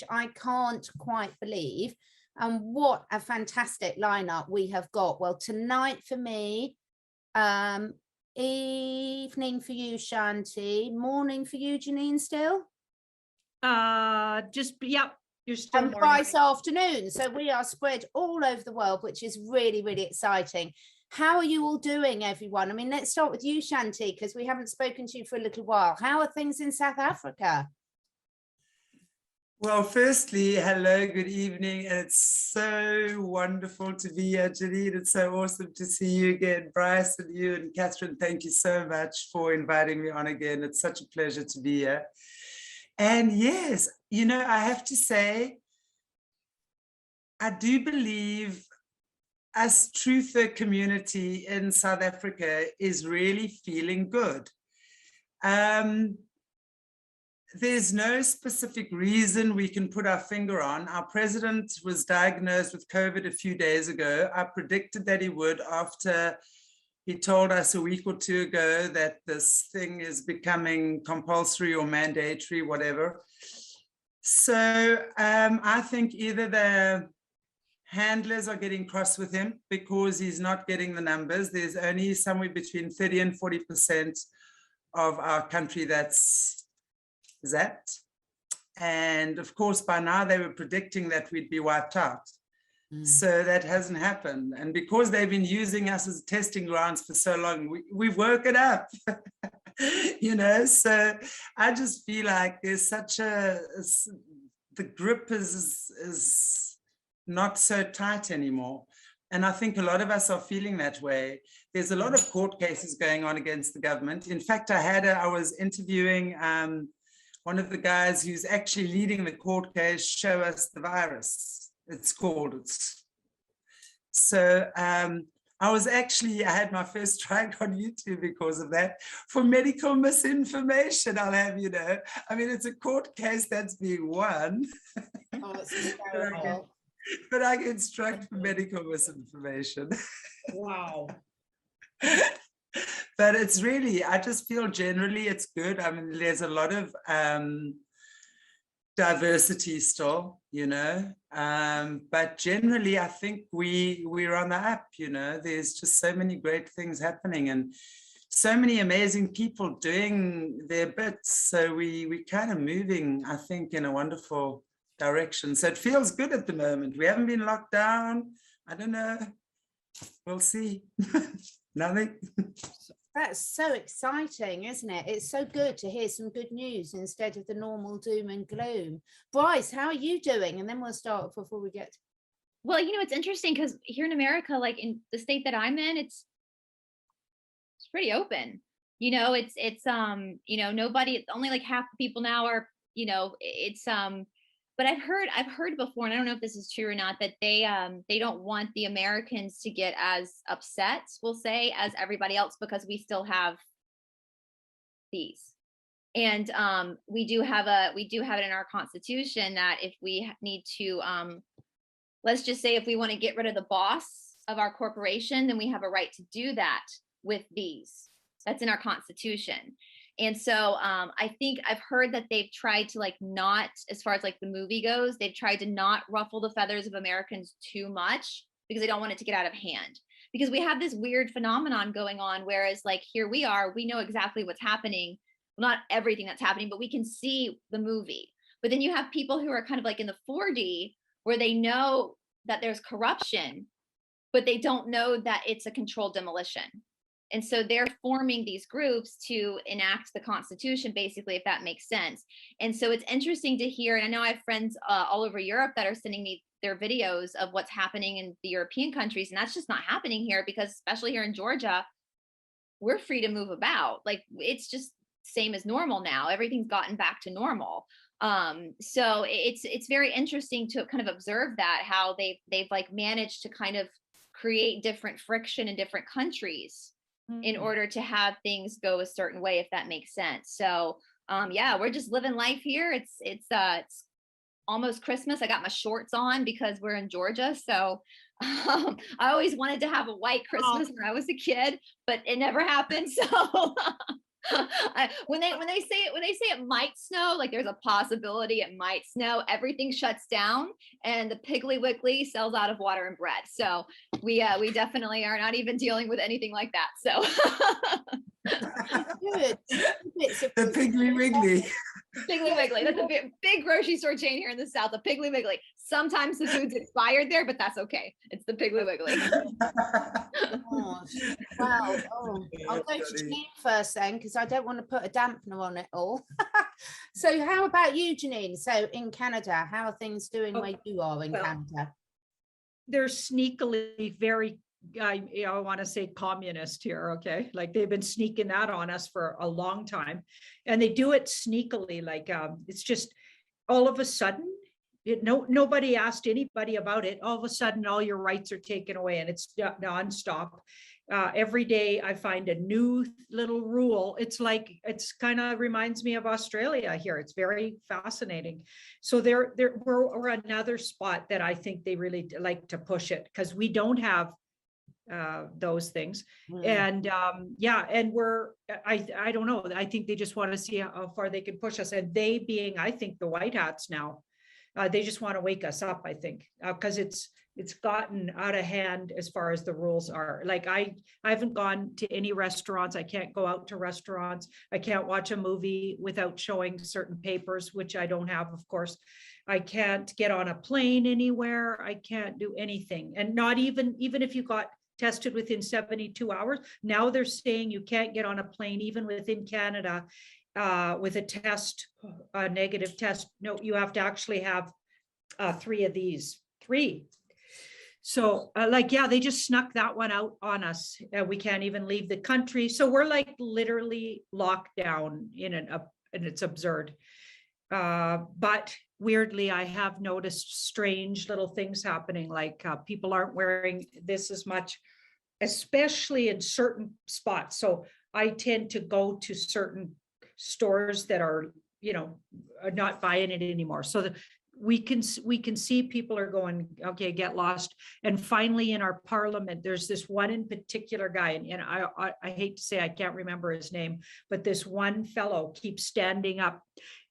I can't quite believe. And what a fantastic lineup we have got. Well, tonight for me, evening for you, Shanti, morning for you, Janine, still? Yep, you're still and Bryce afternoon. So we are spread all over the world, which is really, really exciting. How are you all doing, everyone? I mean, let's start with you, Shanti, because we haven't spoken to you for a little while. How are things in South Africa? Well, firstly, hello, good evening. And it's so wonderful to be here, Janine. It's so awesome to see you again. Bryce and you and Catherine, thank you so much for inviting me on again. It's such a pleasure to be here. And yes, you know, I have to say, I do believe us truther community in South Africa is really feeling good. There's no specific reason we can put our finger on. Our president was diagnosed with COVID a few days ago. I predicted that he would after he told us a week or two ago that this thing is becoming compulsory or mandatory, whatever. So I think either the handlers are getting cross with him because he's not getting the numbers. There's only somewhere between 30 and 40% of our country that's zapped. And of course, by now they were predicting that we'd be wiped out. So that hasn't happened. And because they've been using us as testing grounds for so long, we've woken up, you know? So I just feel like there's such the grip is not so tight anymore. And I think a lot of us are feeling that way. There's a lot of court cases going on against the government. In fact, I was interviewing one of the guys who's actually leading the court case, Show Us the Virus, it's called. So I had my first strike on YouTube because of that, for medical misinformation, I'll have you know. I mean, it's a court case that's being won. Oh, it's terrible. But I get struck for medical misinformation. Wow. But it's really, I just feel generally it's good. I mean, there's a lot of diversity still, you know, but generally I think we're on the up, you know. There's just so many great things happening and so many amazing people doing their bits. So we kind of moving, I think, in a wonderful direction. So it feels good at the moment. We haven't been locked down. I don't know. We'll see. Nothing. That's so exciting, isn't it? It's so good to hear some good news instead of the normal doom and gloom. Bryce, how are you doing? And then we'll start before we get. Well, you know, it's interesting because here in America, like in the state that I'm in, it's pretty open. You know, it's you know, nobody, only like half the people now are, you know, it's but I've heard before, and I don't know if this is true or not, that they don't want the Americans to get as upset, we'll say, as everybody else, because we still have these. And we do have it in our Constitution that if we need to, let's just say if we want to get rid of the boss of our corporation, then we have a right to do that with these. That's in our Constitution. And so I think I've heard that they've tried to like not, as far as like the movie goes, they've tried to not ruffle the feathers of Americans too much because they don't want it to get out of hand. Because we have this weird phenomenon going on, whereas like here we are, we know exactly what's happening. Well, not everything that's happening, but we can see the movie. But then you have people who are kind of like in the 4D where they know that there's corruption, but they don't know that it's a controlled demolition. And so they're forming these groups to enact the Constitution, basically, if that makes sense. And so it's interesting to hear, and I know I have friends all over Europe that are sending me their videos of what's happening in the European countries, and that's just not happening here because, especially here in Georgia, we're free to move about. Like, it's just same as normal now. Everything's gotten back to normal. So it's very interesting to kind of observe that, how they've like managed to kind of create different friction in different countries in order to have things go a certain way, if that makes sense. So yeah, we're just living life here. It's almost Christmas. I got my shorts on because we're in Georgia. So I always wanted to have a white Christmas when I was a kid, but it never happened. So When they say it might snow, like there's a possibility it might snow, everything shuts down and the Piggly Wiggly sells out of water and bread. So we definitely are not even dealing with anything like that. So Good. The Piggly Wiggly. Piggly Wiggly, that's a big grocery store chain here in the South, the Piggly Wiggly. Sometimes the food's expired there, but that's okay. It's the Piggly Wiggly. Oh, wow. Oh, I'll go to Janine first then, because I don't want to put a dampener on it all. So how about you, Janine? So in Canada, how are things doing where you are in Canada? They're sneakily very, I want to say communist here, okay? Like they've been sneaking that on us for a long time. And they do it sneakily, like it's just all of a sudden, nobody asked anybody about it. All of a sudden, all your rights are taken away and it's nonstop. Every day I find a new little rule. It's like, it's kind of reminds me of Australia here. It's very fascinating. So we're another spot that I think they really like to push it, because we don't have those things. And yeah, and I don't know, I think they just want to see how far they can push us, and they being, I think, the white hats now. They just want to wake us up, I think, because it's gotten out of hand as far as the rules are. Like I haven't gone to any restaurants. I can't go out to restaurants. I can't watch a movie without showing certain papers, which I don't have, of course. I can't get on a plane anywhere. I can't do anything. And not even if you got tested within 72 hours, now they're saying you can't get on a plane even within Canada with a negative test. No, you have to actually have 3 of these. 3. So like, yeah, they just snuck that one out on us. We can't even leave the country. So we're like literally locked down and it's absurd. But weirdly, I have noticed strange little things happening, like people aren't wearing this as much, especially in certain spots. So I tend to go to certain stores that are, are not buying it anymore. So that we can see people are going, okay, get lost. And finally in our parliament, there's this one in particular guy, and I hate to say, I can't remember his name, but this one fellow keeps standing up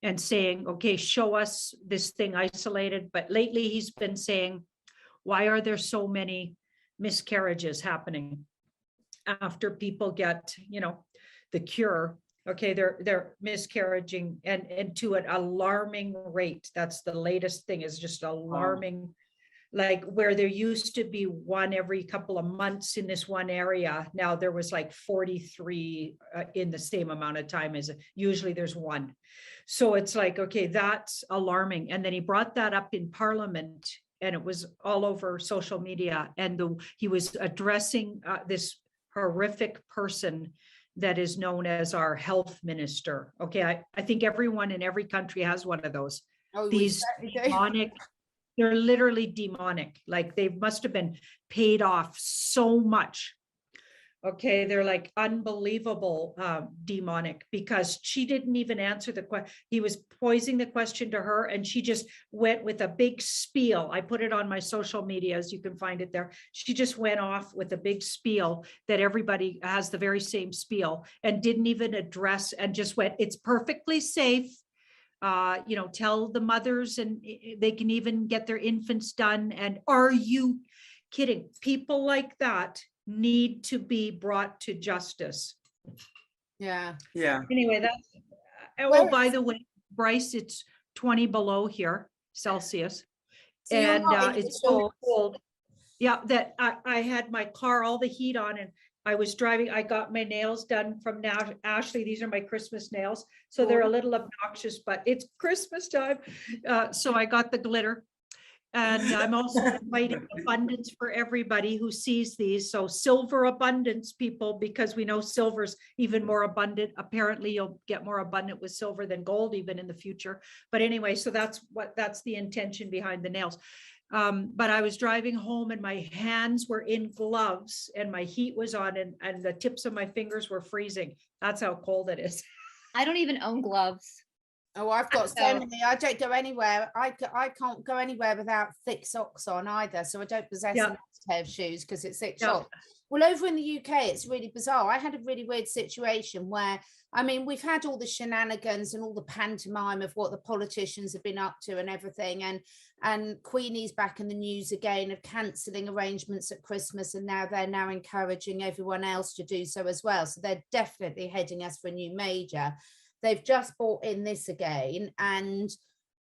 and saying, okay, show us this thing isolated. But lately he's been saying, why are there so many miscarriages happening after people get, the cure? Okay, they're miscarriaging and to an alarming rate. That's the latest thing, is just alarming. Like where there used to be one every couple of months in this one area, now there was like 43 in the same amount of time as usually there's one. So it's like, okay, that's alarming. And then he brought that up in Parliament, and it was all over social media. And he was addressing this horrific person that is known as our health minister. Okay, I think everyone in every country has one of those. Oh, these demonic, they're literally demonic. Like they must have been paid off so much. Okay, they're like unbelievable demonic, because she didn't even answer the question. He was posing the question to her and she just went with a big spiel. I put it on my social media, as you can find it there. She just went off with a big spiel that everybody has the very same spiel, and didn't even address, and just went, it's perfectly safe. Tell the mothers, and they can even get their infants done. And are you kidding? People like that need to be brought to justice. Yeah. Anyway, that's, Well, by the way, Bryce, it's 20 below here Celsius. So you're And not in it's the so shorts. cold. Yeah, that I had my car, all the heat on, and I was driving. I got my nails done from Ashley. These are my Christmas nails. So they're a little obnoxious, but it's Christmas time. So I got the glitter. And I'm also inviting abundance for everybody who sees these. So silver abundance, people, because we know silver's even more abundant. Apparently you'll get more abundant with silver than gold even in the future. But anyway, so that's the intention behind the nails. But I was driving home and my hands were in gloves and my heat was on, and the tips of my fingers were freezing. That's how cold it is. I don't even own gloves. Oh, I've got so So- many. I don't go anywhere. I can't go anywhere without thick socks on either. So I don't possess Yeah. a pair of shoes because it's thick Yeah. socks. Well, over in the UK, it's really bizarre. I had a really weird situation where, I mean, we've had all the shenanigans and all the pantomime of what the politicians have been up to and everything. And Queenie's back in the news again of cancelling arrangements at Christmas. And now they're now encouraging everyone else to do so as well. So they're definitely heading us for a new major. They've just brought in this again. And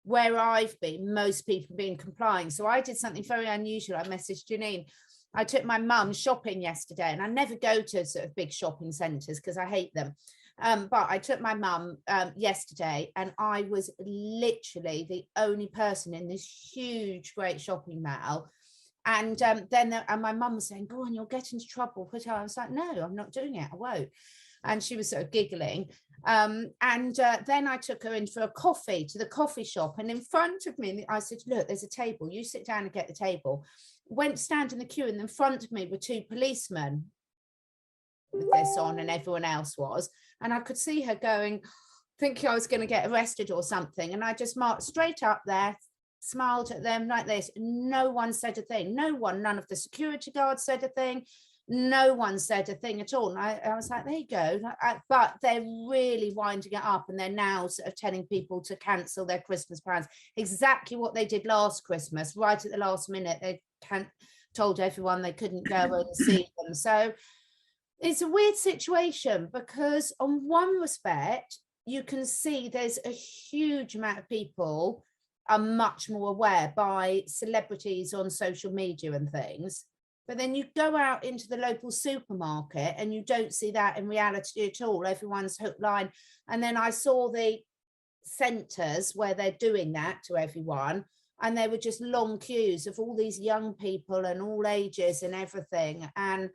where I've been, most people have been complying. So I did something very unusual. I messaged Janine. I took my mum shopping yesterday, and I never go to sort of big shopping centres because I hate them. But I took my mum yesterday, and I was literally the only person in this huge, great shopping mall. And then my mum was saying, "Go on, you'll get into trouble." But I was like, "No, I'm not doing it. I won't." And she was sort of giggling. Then I took her in for a coffee to the coffee shop, and in front of me, I said, "Look, there's a table. You sit down and get the table." Went stand in the queue, and in front of me were two policemen with this on, and everyone else was. And I could see her going, thinking I was going to get arrested or something. And I just marched straight up there, smiled at them like this. No one said a thing. None of the security guards said a thing. No one said a thing at all. And I was like, there you go. But they're really winding it up, and they're now sort of telling people to cancel their Christmas plans. Exactly what they did last Christmas, right at the last minute. They told everyone they couldn't go and see them. So it's a weird situation, because on one respect, you can see there's a huge amount of people are much more aware by celebrities on social media and things. But then you go out into the local supermarket and you don't see that in reality at all. Everyone's hook, line. And then I saw the centres where they're doing that to everyone, and there were just long queues of all these young people and all ages and everything. And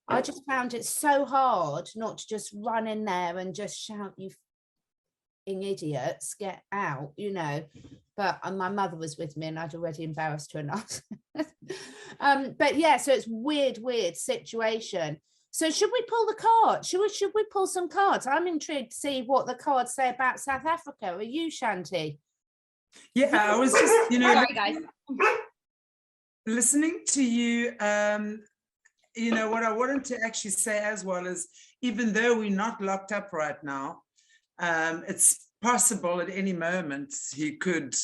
I just found it so hard not to just run in there and just shout, "You idiots, get out," you know. But my mother was with me, and I'd already embarrassed her enough. But yeah, so it's weird situation. So should we pull the card? Should we pull some cards? I'm intrigued to see what the cards say about South Africa. Are you, Shanti? Yeah, I was just, Sorry, guys. listening to you. What I wanted to actually say as well is, even though we're not locked up right now, it's possible at any moment he could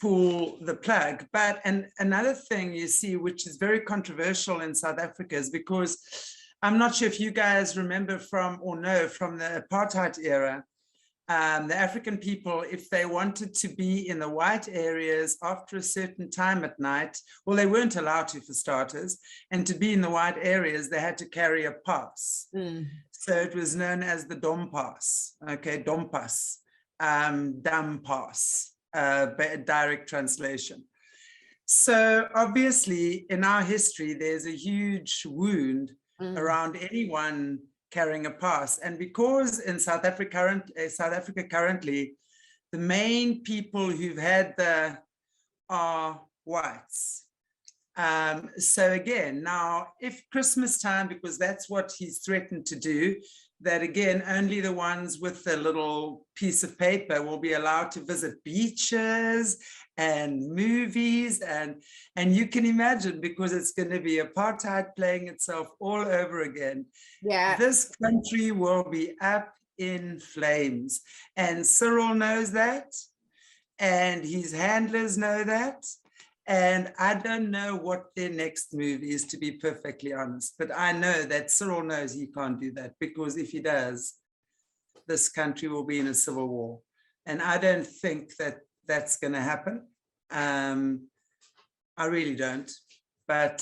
pull the plug. But another thing you see, which is very controversial in South Africa, is because I'm not sure if you guys remember from the apartheid era, the African people, if they wanted to be in the white areas after a certain time at night, well, they weren't allowed to, for starters, and to be in the white areas, they had to carry a pass. So it was known as the Dom Pass, okay, Dom Pass, Dam Pass, direct translation. So obviously in our history, there's a huge wound around anyone carrying a pass. And because in South Africa currently, the main people who've had are whites. So again, now if Christmas time, because that's what he's threatened to do, that again, only the ones with the little piece of paper will be allowed to visit beaches and movies. And you can imagine, because it's going to be apartheid playing itself all over again. Yeah. This country will be up in flames. And Cyril knows that. And his handlers know that. And I don't know what their next move is, to be perfectly honest. But I know that Cyril knows he can't do that, because if he does, this country will be in a civil war. And I don't think that that's going to happen. I really don't. But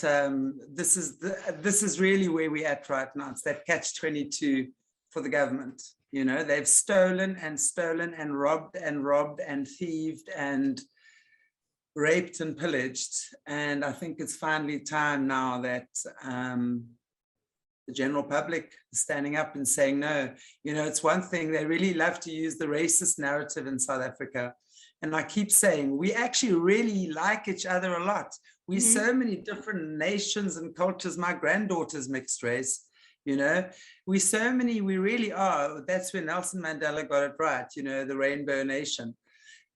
this is really where we're at right now. It's that catch-22 for the government. You know, they've stolen and robbed and thieved and raped and pillaged. And I think it's finally time now that the general public is standing up and saying no. You know, it's one thing, they really love to use the racist narrative in South Africa. And I keep saying, we actually really like each other a lot. We're so many different nations and cultures. My granddaughter's mixed race. You know, we so many, we really are. That's where Nelson Mandela got it right, you know, the Rainbow Nation.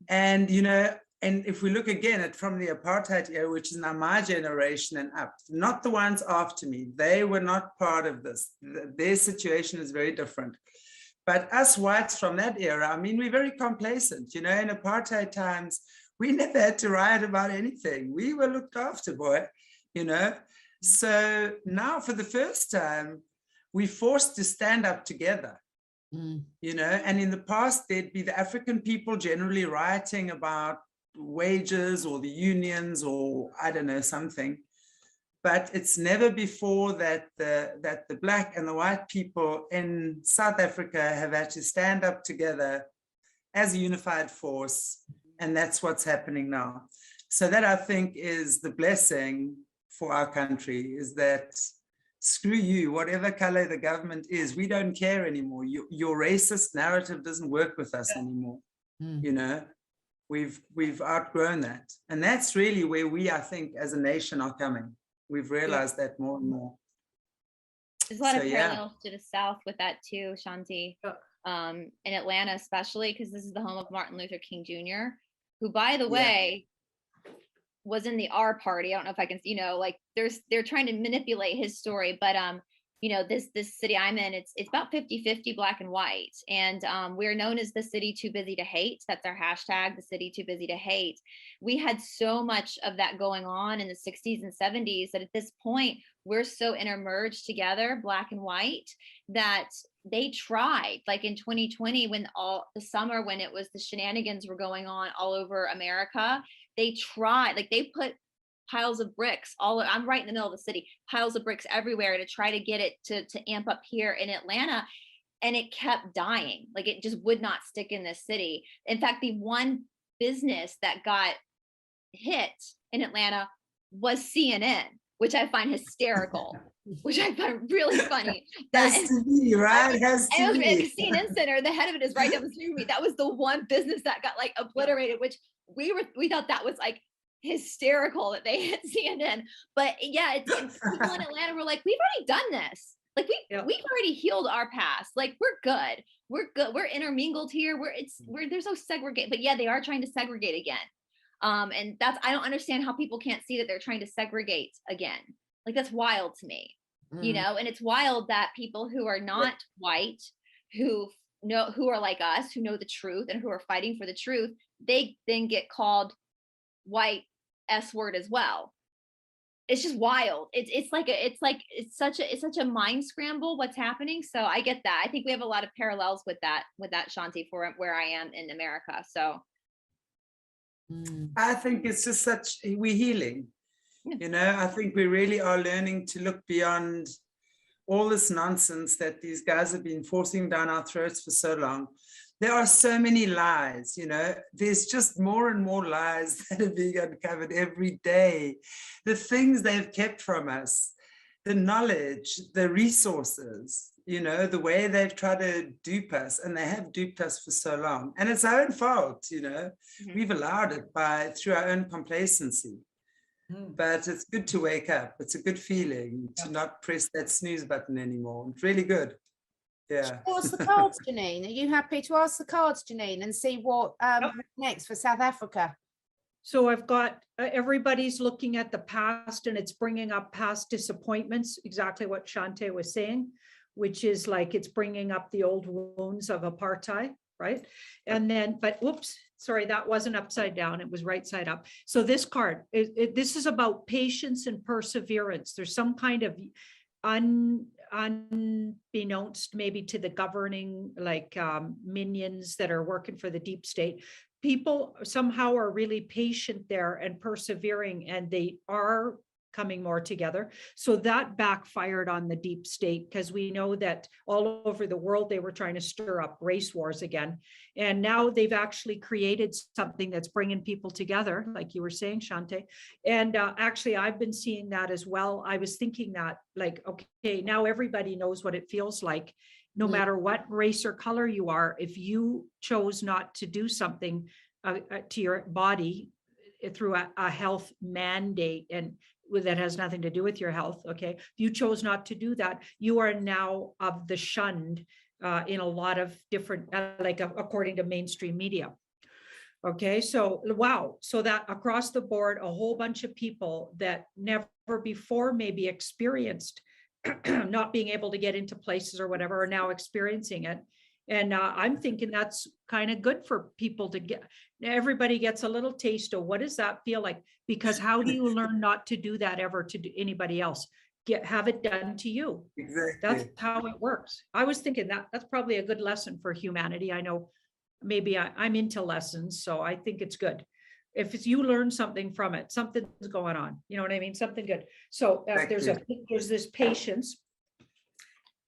And, you know, and if we look again at from the apartheid era, which is now my generation and up, not the ones after me, they were not part of this. Their situation is very different. But us whites from that era, I mean, we're very complacent, you know, in apartheid times, we never had to riot about anything. We were looked after, boy, you know. So now for the first time, we're forced to stand up together, you know, and in the past, there'd be the African people generally rioting about wages or the unions or I don't know, something. But it's never before that the Black and the white people in South Africa have had to stand up together as a unified force. And that's what's happening now. So that I think is the blessing for our country, is that screw you, whatever color the government is, we don't care anymore. Your racist narrative doesn't work with us anymore. You know, we've outgrown that. And that's really where we, I think, as a nation are coming. We've realized that more and more. There's a lot of parallels to the South with that too, Shanti. In Atlanta, especially because this is the home of Martin Luther King Jr., who, by the way, was in the R party. I don't know if I can, you know, like they're trying to manipulate his story, but you know, this city I'm in, it's about 50-50 Black and white. And we're known as the city too busy to hate. That's our hashtag, the city too busy to hate. We had so much of that going on in the 60s and 70s that at this point, we're so intermerged together, Black and white, that they tried, like in 2020, when all the summer, when it was the shenanigans were going on all over America, they tried, like they put piles of bricks I'm right in the middle of the city, piles of bricks everywhere to try to get it to amp up here in Atlanta. And it kept dying. Like it just would not stick in this city. In fact, the one business that got hit in Atlanta was CNN, which I find hysterical, which I find really funny. Has to be, right? Has to and it was be. CNN Center, the head of it is right down the street from me. That was the one business that got like obliterated, which we thought that was like hysterical that they hit CNN. But yeah, it's people in Atlanta were like, we've already done this. Like we've already healed our past. Like we're good. We're intermingled here. There's no segregate. But yeah, they are trying to segregate again. And I don't understand how people can't see that they're trying to segregate again. Like that's wild to me, you know. And it's wild that people who are not white, who are like us, who know the truth and who are fighting for the truth, they then get called white S-word as well. It's just wild. It's such a mind scramble what's happening. So I get that. I think we have a lot of parallels with that Shanti, for where I am in America. So I think it's just we're healing. You know, I think we really are learning to look beyond all this nonsense that these guys have been forcing down our throats for so long. There are so many lies, you know, there's just more and more lies that are being uncovered every day. The things they've kept from us, the knowledge, the resources, you know, the way they've tried to dupe us, and they have duped us for so long. And it's our own fault, you know, we've allowed it through our own complacency. But it's good to wake up. It's a good feeling to not press that snooze button anymore. It's really good. Yeah. Ask the cards, Janine. Are you happy to ask the cards, Janine, and see what next for South Africa? So I've got everybody's looking at the past, and it's bringing up past disappointments, exactly what Shante was saying, which is like it's bringing up the old wounds of apartheid, right? And then, but whoops, sorry, that wasn't upside down. It was right side up. So this card, this is about patience and perseverance. There's some kind of unbeknownst maybe to the governing minions that are working for the deep state. People somehow are really patient there and persevering, and they are coming more together. So that backfired on the deep state, because we know that all over the world they were trying to stir up race wars again. And now they've actually created something that's bringing people together, like you were saying, Shante. And actually, I've been seeing that as well. I was thinking that, like, okay, now everybody knows what it feels like. No matter what race or color you are, if you chose not to do something to your body through a health mandate, and that has nothing to do with your health. Okay. If you chose not to do that, you are now of the shunned in a lot of different, according to mainstream media. Okay. So, wow. So that across the board, a whole bunch of people that never before maybe experienced not being able to get into places or whatever are now experiencing it. And I'm thinking that's kind of good for people to get, everybody gets a little taste of what does that feel like? Because how do you learn not to do that ever to do anybody else? Have it done to you. Exactly. That's how it works. I was thinking that's probably a good lesson for humanity. I know maybe I'm into lessons, so I think it's good. If you learn something from it, something's going on. You know what I mean? Something good. So there's this patience.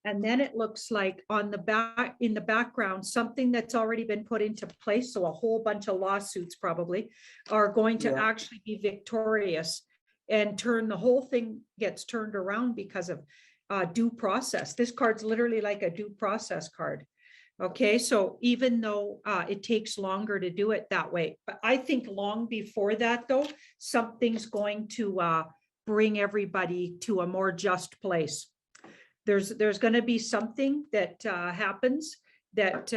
And then it looks like on the back, in the background, something that's already been put into place. So a whole bunch of lawsuits probably are going to actually be victorious and the whole thing gets turned around because of due process. This card's literally like a due process card. Okay, so even though it takes longer to do it that way, but I think long before that though, something's going to bring everybody to a more just place. There's going to be something that happens that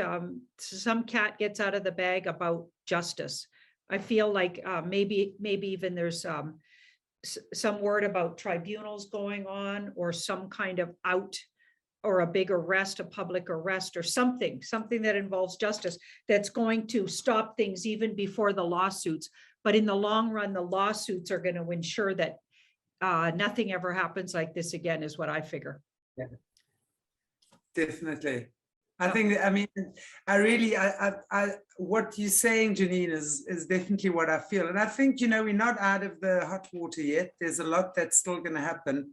some cat gets out of the bag about justice. I feel like maybe even there's some word about tribunals going on or some kind of out or a big arrest, a public arrest or something that involves justice that's going to stop things even before the lawsuits. But in the long run, the lawsuits are going to ensure that nothing ever happens like this again, is what I figure. Yeah, definitely. I think, I mean, I what you're saying, Janine, is definitely what I feel. And I think, you know, we're not out of the hot water yet. There's a lot that's still going to happen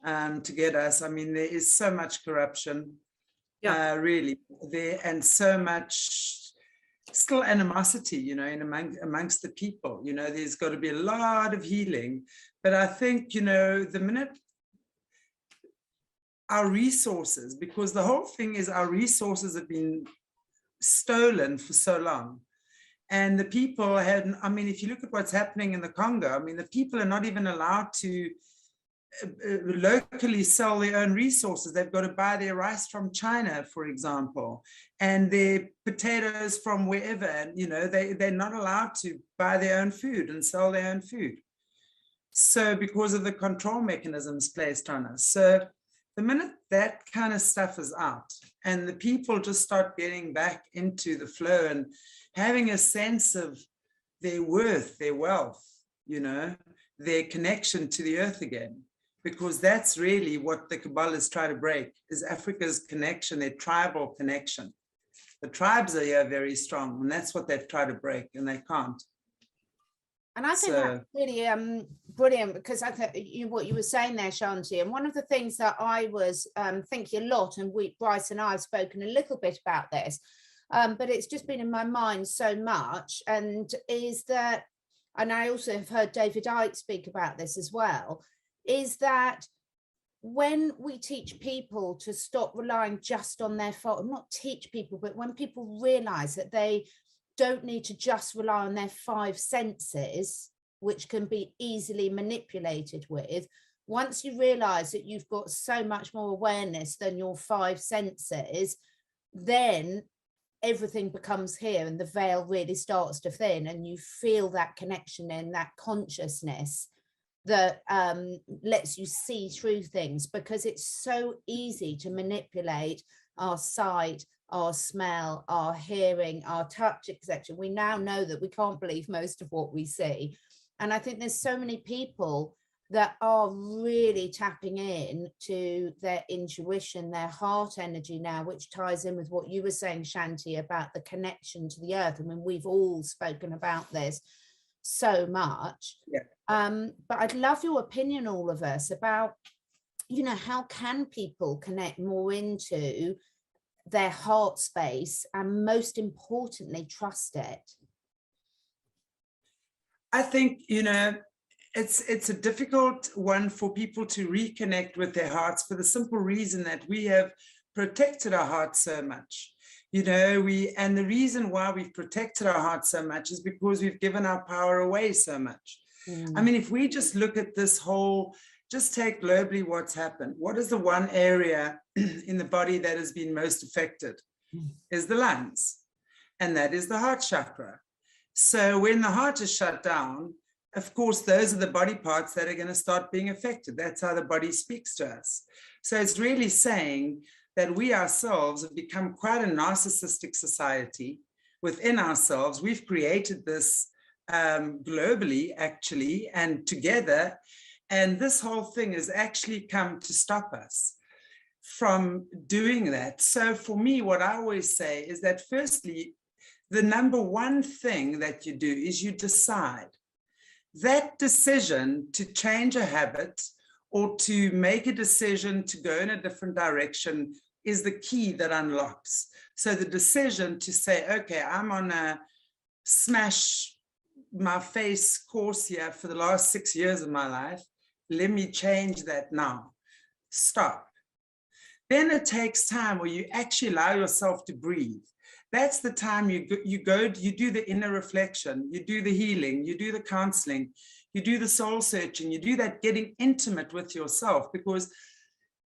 to get us. I mean, there is so much corruption, really there, and so much still animosity, you know, amongst the people. You know, there's got to be a lot of healing. But I think, you know, the minute our resources, because the whole thing is our resources have been stolen for so long. And the people had, I mean, if you look at what's happening in the Congo, I mean, the people are not even allowed to locally sell their own resources. They've got to buy their rice from China, for example, and their potatoes from wherever. And, you know, they're not allowed to buy their own food and sell their own food. So because of the control mechanisms placed on us. So the minute that kind of stuff is out and the people just start getting back into the flow and having a sense of their worth, their wealth, you know, their connection to the earth again, because that's really what the Kabbalists try to break, is Africa's connection, their tribal connection. The tribes are here very strong, and that's what they've tried to break, and they can't. And I think that's really brilliant, because I think what you were saying there, Shanti, and one of the things that I was thinking a lot, and Bryce and I have spoken a little bit about this, but it's just been in my mind so much, and is that, and I also have heard David Icke speak about this as well, is that when we teach people to stop relying just on their fault, not teach people, but when people realize that they don't need to just rely on their five senses, which can be easily manipulated with, once you realize that you've got so much more awareness than your five senses, then everything becomes here and the veil really starts to thin, and you feel that connection and that consciousness that lets you see through things, because it's so easy to manipulate our sight, our smell, our hearing, our touch, etc. We now know that we can't believe most of what we see. And I think there's so many people that are really tapping in to their intuition, their heart energy now, which ties in with what you were saying, Shanti, about the connection to the earth. I mean, we've all spoken about this so much. Yeah. But I'd love your opinion, all of us, about, you know, how can people connect more into their heart space, and most importantly, trust it? I think, you know, it's a difficult one for people to reconnect with their hearts, for the simple reason that we have protected our hearts so much. You know, and the reason why we've protected our hearts so much is because we've given our power away so much. I mean, if we just look at this whole, just take globally what's happened. What is the one area in the body that has been most affected? Is the lungs, and that is the heart chakra. So when the heart is shut down, of course, those are the body parts that are going to start being affected. That's how the body speaks to us. So it's really saying that we ourselves have become quite a narcissistic society within ourselves. We've created this globally, actually, and together. And this whole thing has actually come to stop us from doing that. So for me, what I always say is that firstly, the number one thing that you do is you decide. That decision to change a habit or to make a decision to go in a different direction is the key that unlocks. So the decision to say, okay, I'm on a smash my face course here for the last 6 years of my life. Let me change that now. Stop. Then it takes time where you actually allow yourself to breathe. That's the time you do the inner reflection, you do the healing, you do the counseling, you do the soul searching, you do that getting intimate with yourself, because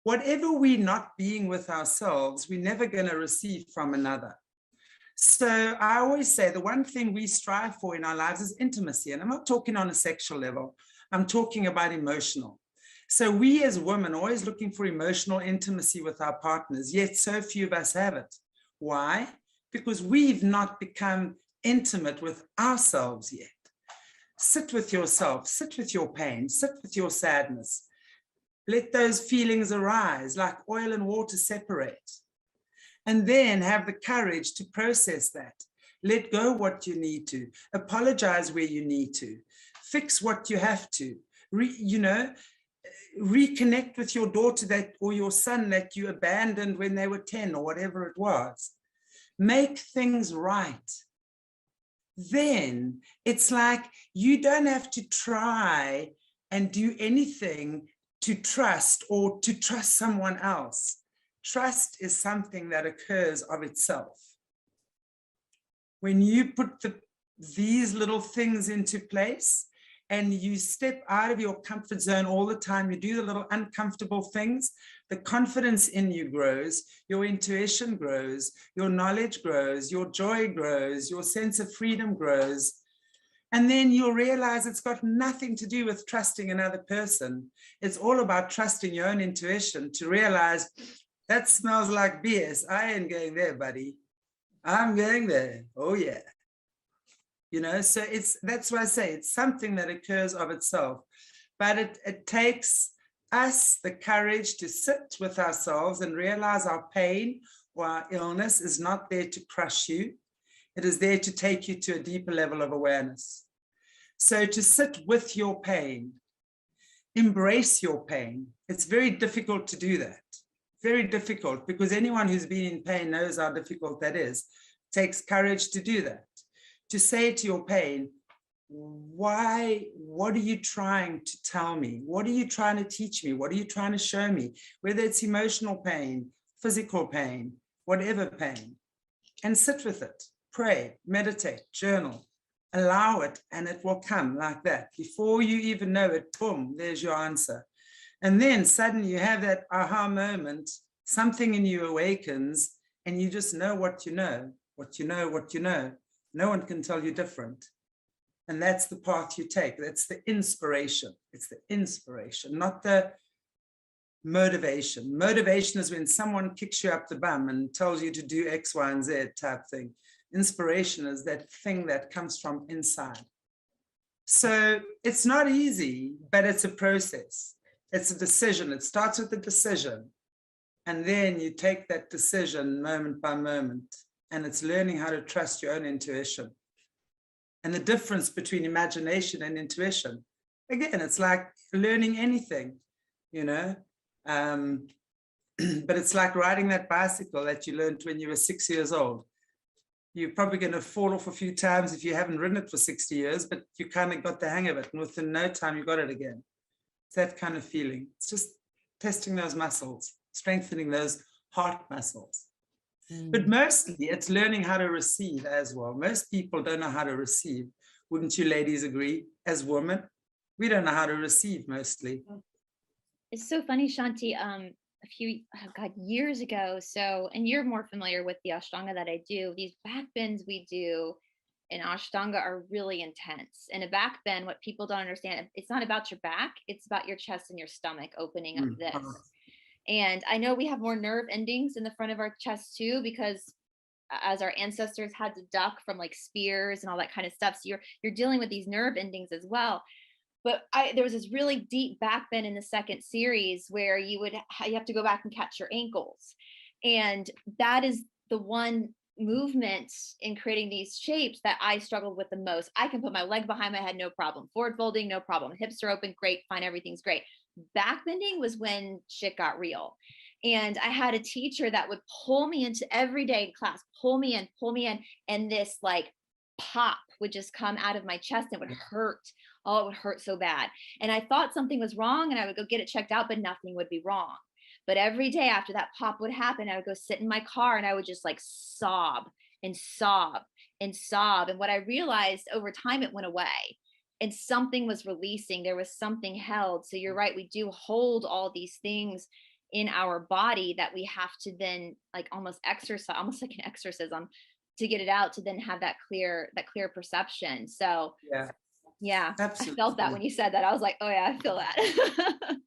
whatever we're not being with ourselves, we're never going to receive from another. So I always say the one thing we strive for in our lives is intimacy. And I'm not talking on a sexual level. I'm talking about emotional. So we as women are always looking for emotional intimacy with our partners, yet so few of us have it. Why? Because we've not become intimate with ourselves yet. Sit with yourself, sit with your pain, sit with your sadness. Let those feelings arise like oil and water separate. And then have the courage to process that. Let go what you need to, apologize where you need to, fix what you have to, reconnect with your daughter that or your son that you abandoned when they were 10 or whatever it was. Make things right. Then it's like you don't have to try and do anything to trust or to trust someone else. Trust is something that occurs of itself. When you put these little things into place and you step out of your comfort zone all the time, you do the little uncomfortable things, the confidence in you grows, your intuition grows, your knowledge grows, your joy grows, your sense of freedom grows. And then you'll realize it's got nothing to do with trusting another person. It's all about trusting your own intuition to realize that smells like BS. I ain't going there, buddy. I'm going there. Oh yeah. So that's why I say it's something that occurs of itself, but it takes us the courage to sit with ourselves and realize our pain or our illness is not there to crush you. It is there to take you to a deeper level of awareness. So to sit with your pain, embrace your pain. It's very difficult to do that. Very difficult, because anyone who's been in pain knows how difficult that is. It takes courage to do that. To say to your pain, why, what are you trying to tell me? What are you trying to teach me? What are you trying to show me? Whether it's emotional pain, physical pain, whatever pain, and sit with it, pray, meditate, journal, allow it, and it will come like that. Before you even know it, boom, there's your answer. And then suddenly you have that aha moment, something in you awakens, and you just know what you know, what you know, what you know. No one can tell you different. And that's the path you take. That's the inspiration. It's the inspiration, not the motivation. Motivation is when someone kicks you up the bum and tells you to do X, Y, and Z type thing. Inspiration is that thing that comes from inside. So it's not easy, but it's a process. It's a decision. It starts with a decision. And then you take that decision moment by moment. And it's learning how to trust your own intuition. And the difference between imagination and intuition, again, it's like learning anything, but it's like riding that bicycle that you learned when you were 6 years old. You're probably going to fall off a few times if you haven't ridden it for 60 years, but you kind of got the hang of it. And within no time, you got it again. It's that kind of feeling. It's just testing those muscles, strengthening those heart muscles. But mostly it's learning how to receive as well. Most people don't know how to receive. Wouldn't you ladies agree? As women, We don't know how to receive mostly. It's so funny, Shanti. A few, oh God, years ago. So, and you're more familiar with the Ashtanga that I do. These back bends we do in Ashtanga are really intense. And a back bend, what people don't understand, it's not about your back, it's about your chest and your stomach opening up this. And I know we have more nerve endings in the front of our chest too, because as our ancestors had to duck from like spears and all that kind of stuff. So you're dealing with these nerve endings as well. But there was this really deep back bend in the second series where you have to go back and catch your ankles. And that is the one movement in creating these shapes that I struggled with the most. I can put my leg behind my head, no problem. Forward folding, no problem. Hips are open, great, fine, everything's great. Back bending was when shit got real. And I had a teacher that would pull me into every day in class, pull me in, and this like pop would just come out of my chest and it would hurt. Oh, it would hurt so bad. And I thought something was wrong and I would go get it checked out, but nothing would be wrong. But every day after that pop would happen, I would go sit in my car and I would just like sob and sob and sob. And what I realized over time, it went away and something was releasing. There was something held. So you're right. We do hold all these things in our body that we have to then like almost exercise, almost like an exorcism to get it out, to then have that clear perception. So yeah, absolutely. I felt that when you said that. I was like, oh yeah, I feel that.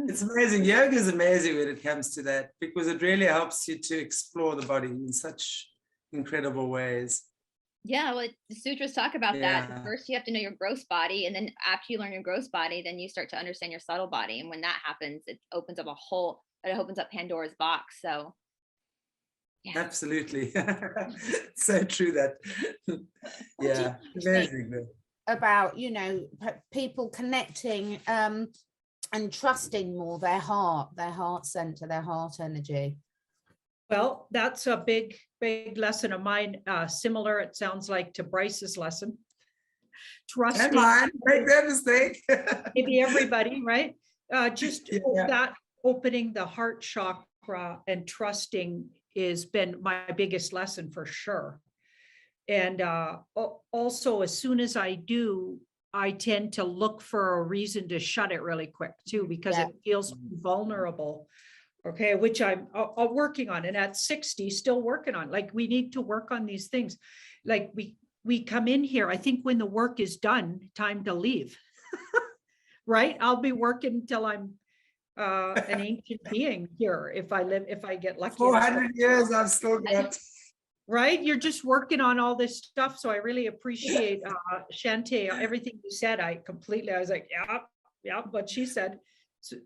It's amazing. Yoga is amazing when it comes to that, because it really helps you to explore the body in such incredible ways. Yeah, well, the sutras talk about that. First, you have to know your gross body, and then after you learn your gross body, then you start to understand your subtle body. And when that happens, it opens up Pandora's box. So yeah. Absolutely. So true that. Yeah, amazing. About, you know, people connecting and trusting more their heart center, their heart energy. Well, that's a big lesson of mine. Similar, it sounds like, to Bryce's lesson. Trusting. Make that mistake. Maybe everybody, right? That opening the heart chakra and trusting has been my biggest lesson for sure. And also, as soon as I do, I tend to look for a reason to shut it really quick too, because it feels vulnerable. Okay, which I'm working on, and at 60, still working on. Like, we need to work on these things. Like, we come in here, I think when the work is done, time to leave. Right? I'll be working till I'm an ancient being here, if I get lucky. 400 years, I've still got. Right? You're just working on all this stuff. So I really appreciate Shanti, everything you said. I was like, yeah, what she said.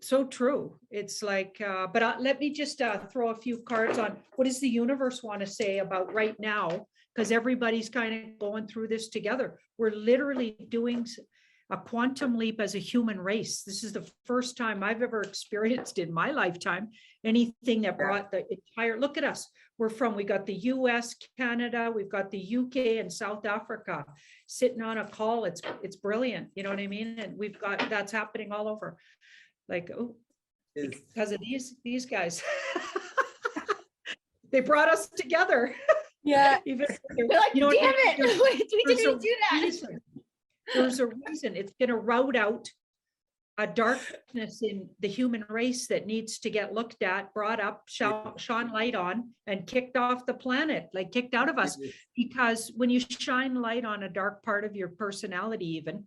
So true. It's like, but let me just throw a few cards on. What does the universe want to say about right now? Because everybody's kind of going through this together. We're literally doing a quantum leap as a human race. This is the first time I've ever experienced in my lifetime anything that brought the entire, look at us. We got the US, Canada, we've got the UK and South Africa sitting on a call. It's brilliant. You know what I mean? And we've got, that's happening all over. Like, oh, because of these guys. They brought us together. Yeah. Even, they're like, damn it, we didn't do that. There's a reason. It's going to rout out a darkness in the human race that needs to get looked at, brought up, shone light on, and kicked off the planet, like kicked out of us. Because when you shine light on a dark part of your personality, even,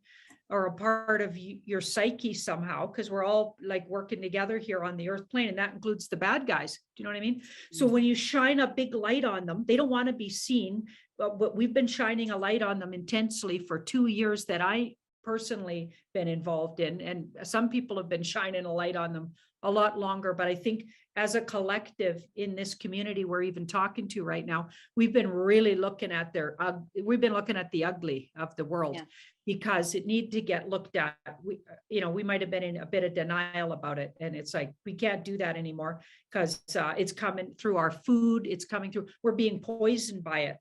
or a part of your psyche somehow, because we're all like working together here on the earth plane, and that includes the bad guys. Do you know what I mean? So when you shine a big light on them, they don't want to be seen. But we've been shining a light on them intensely for 2 years that I personally been involved in. And some people have been shining a light on them a lot longer. But I think as a collective in this community we're even talking to right now, we've been really looking at the ugly of the world. Because it needs to get looked at. We might have been in a bit of denial about it. And it's like, we can't do that anymore, because it's coming through our food. It's coming through, we're being poisoned by it,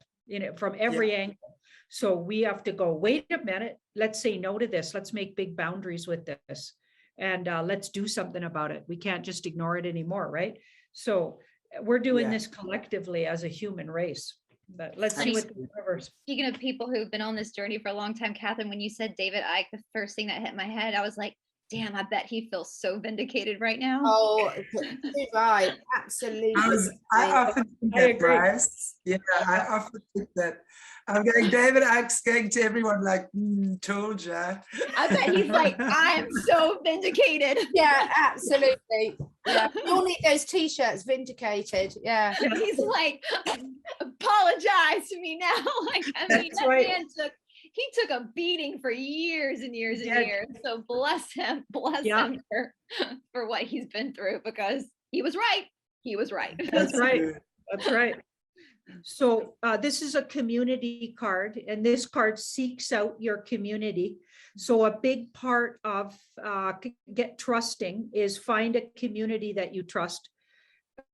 from every angle. So we have to go, wait a minute, let's say no to this. Let's make big boundaries with this. And let's do something about it. We can't just ignore it anymore, right? So we're doing this collectively as a human race. But let's see what the universe. Speaking of people who've been on this journey for a long time, Catherine, when you said David Icke, the first thing that hit my head, I was like, damn, I bet he feels so vindicated right now. Oh, you're right. Absolutely. I often think I that, agree. Bryce. Yeah, I often think that. I'm going, David Icke's going to everyone like, told ya. I bet he's like, I'm so vindicated. Yeah, absolutely. Yeah. You'll need those t-shirts, vindicated. Yeah. He's like, apologize to me now. Like, I mean, That's that right. man took a beating for years and years and Yeah. years. So bless him Yeah. him for what he's been through, because he was right. He was right. That's right. That's right. So this is a community card, and this card seeks out your community. So a big part of get trusting is find a community that you trust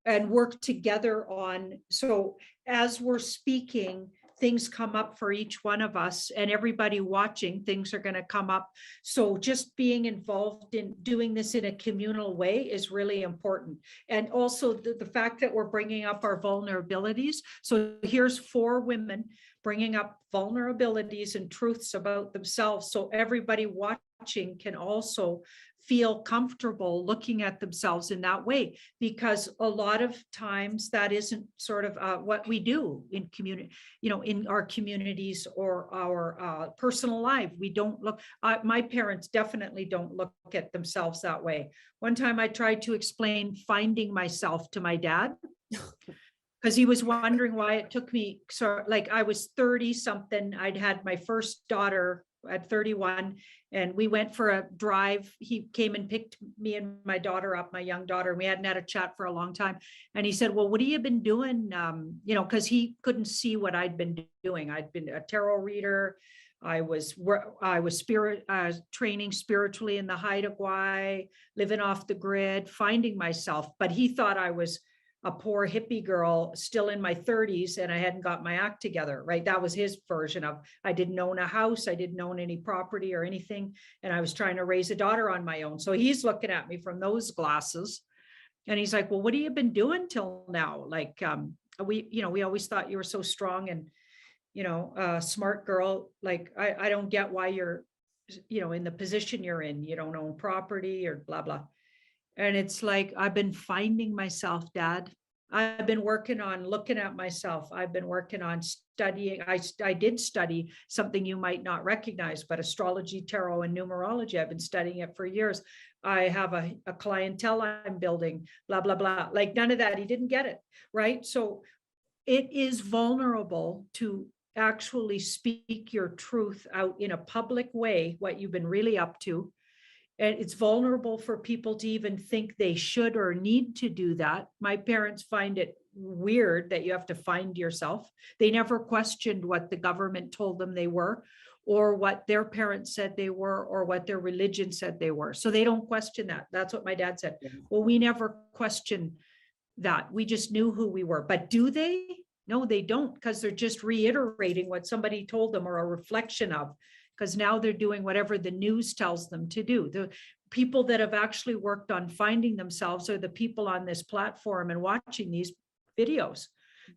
and work together on. So as we're speaking, things come up for each one of us, and everybody watching, things are going to come up. So just being involved in doing this in a communal way is really important. And also the fact that we're bringing up our vulnerabilities. So here's 4 women bringing up vulnerabilities and truths about themselves. So everybody watching can also feel comfortable looking at themselves in that way, because a lot of times that isn't sort of what we do in community, in our communities or our personal life. We don't look, my parents definitely don't look at themselves that way. One time I tried to explain finding myself to my dad, because he was wondering why it took me, so like I was 30 something, I'd had my first daughter at 31, and we went for a drive. He came and picked me and my daughter up, my young daughter, and we hadn't had a chat for a long time. And he said, well, what have you been doing? Because he couldn't see what I'd been doing. I'd been a tarot reader. I was training spiritually in the Haida Gwaii, living off the grid, finding myself. But he thought I was a poor hippie girl still in my 30s and I hadn't got my act together, right? That was his version of, I didn't own a house, I didn't own any property or anything, and I was trying to raise a daughter on my own. So he's looking at me from those glasses, and he's like, well, what have you been doing till now? Like, we always thought you were so strong and, smart girl. Like, I don't get why you're, in the position you're in, you don't own property or blah, blah. And it's like, I've been finding myself, Dad. I've been working on looking at myself. I've been working on studying. I did study something you might not recognize, but astrology, tarot, and numerology. I've been studying it for years. I have a clientele I'm building, blah, blah, blah. Like none of that. He didn't get it, right? So it is vulnerable to actually speak your truth out in a public way, what you've been really up to. And it's vulnerable for people to even think they should or need to do that. My parents find it weird that you have to find yourself. They never questioned what the government told them they were, or what their parents said they were, or what their religion said they were. So they don't question that. That's what my dad said. Well, we never questioned that. We just knew who we were. But do they? No, they don't, because they're just reiterating what somebody told them or a reflection of. Because now they're doing whatever the news tells them to do. The people that have actually worked on finding themselves are the people on this platform and watching these videos.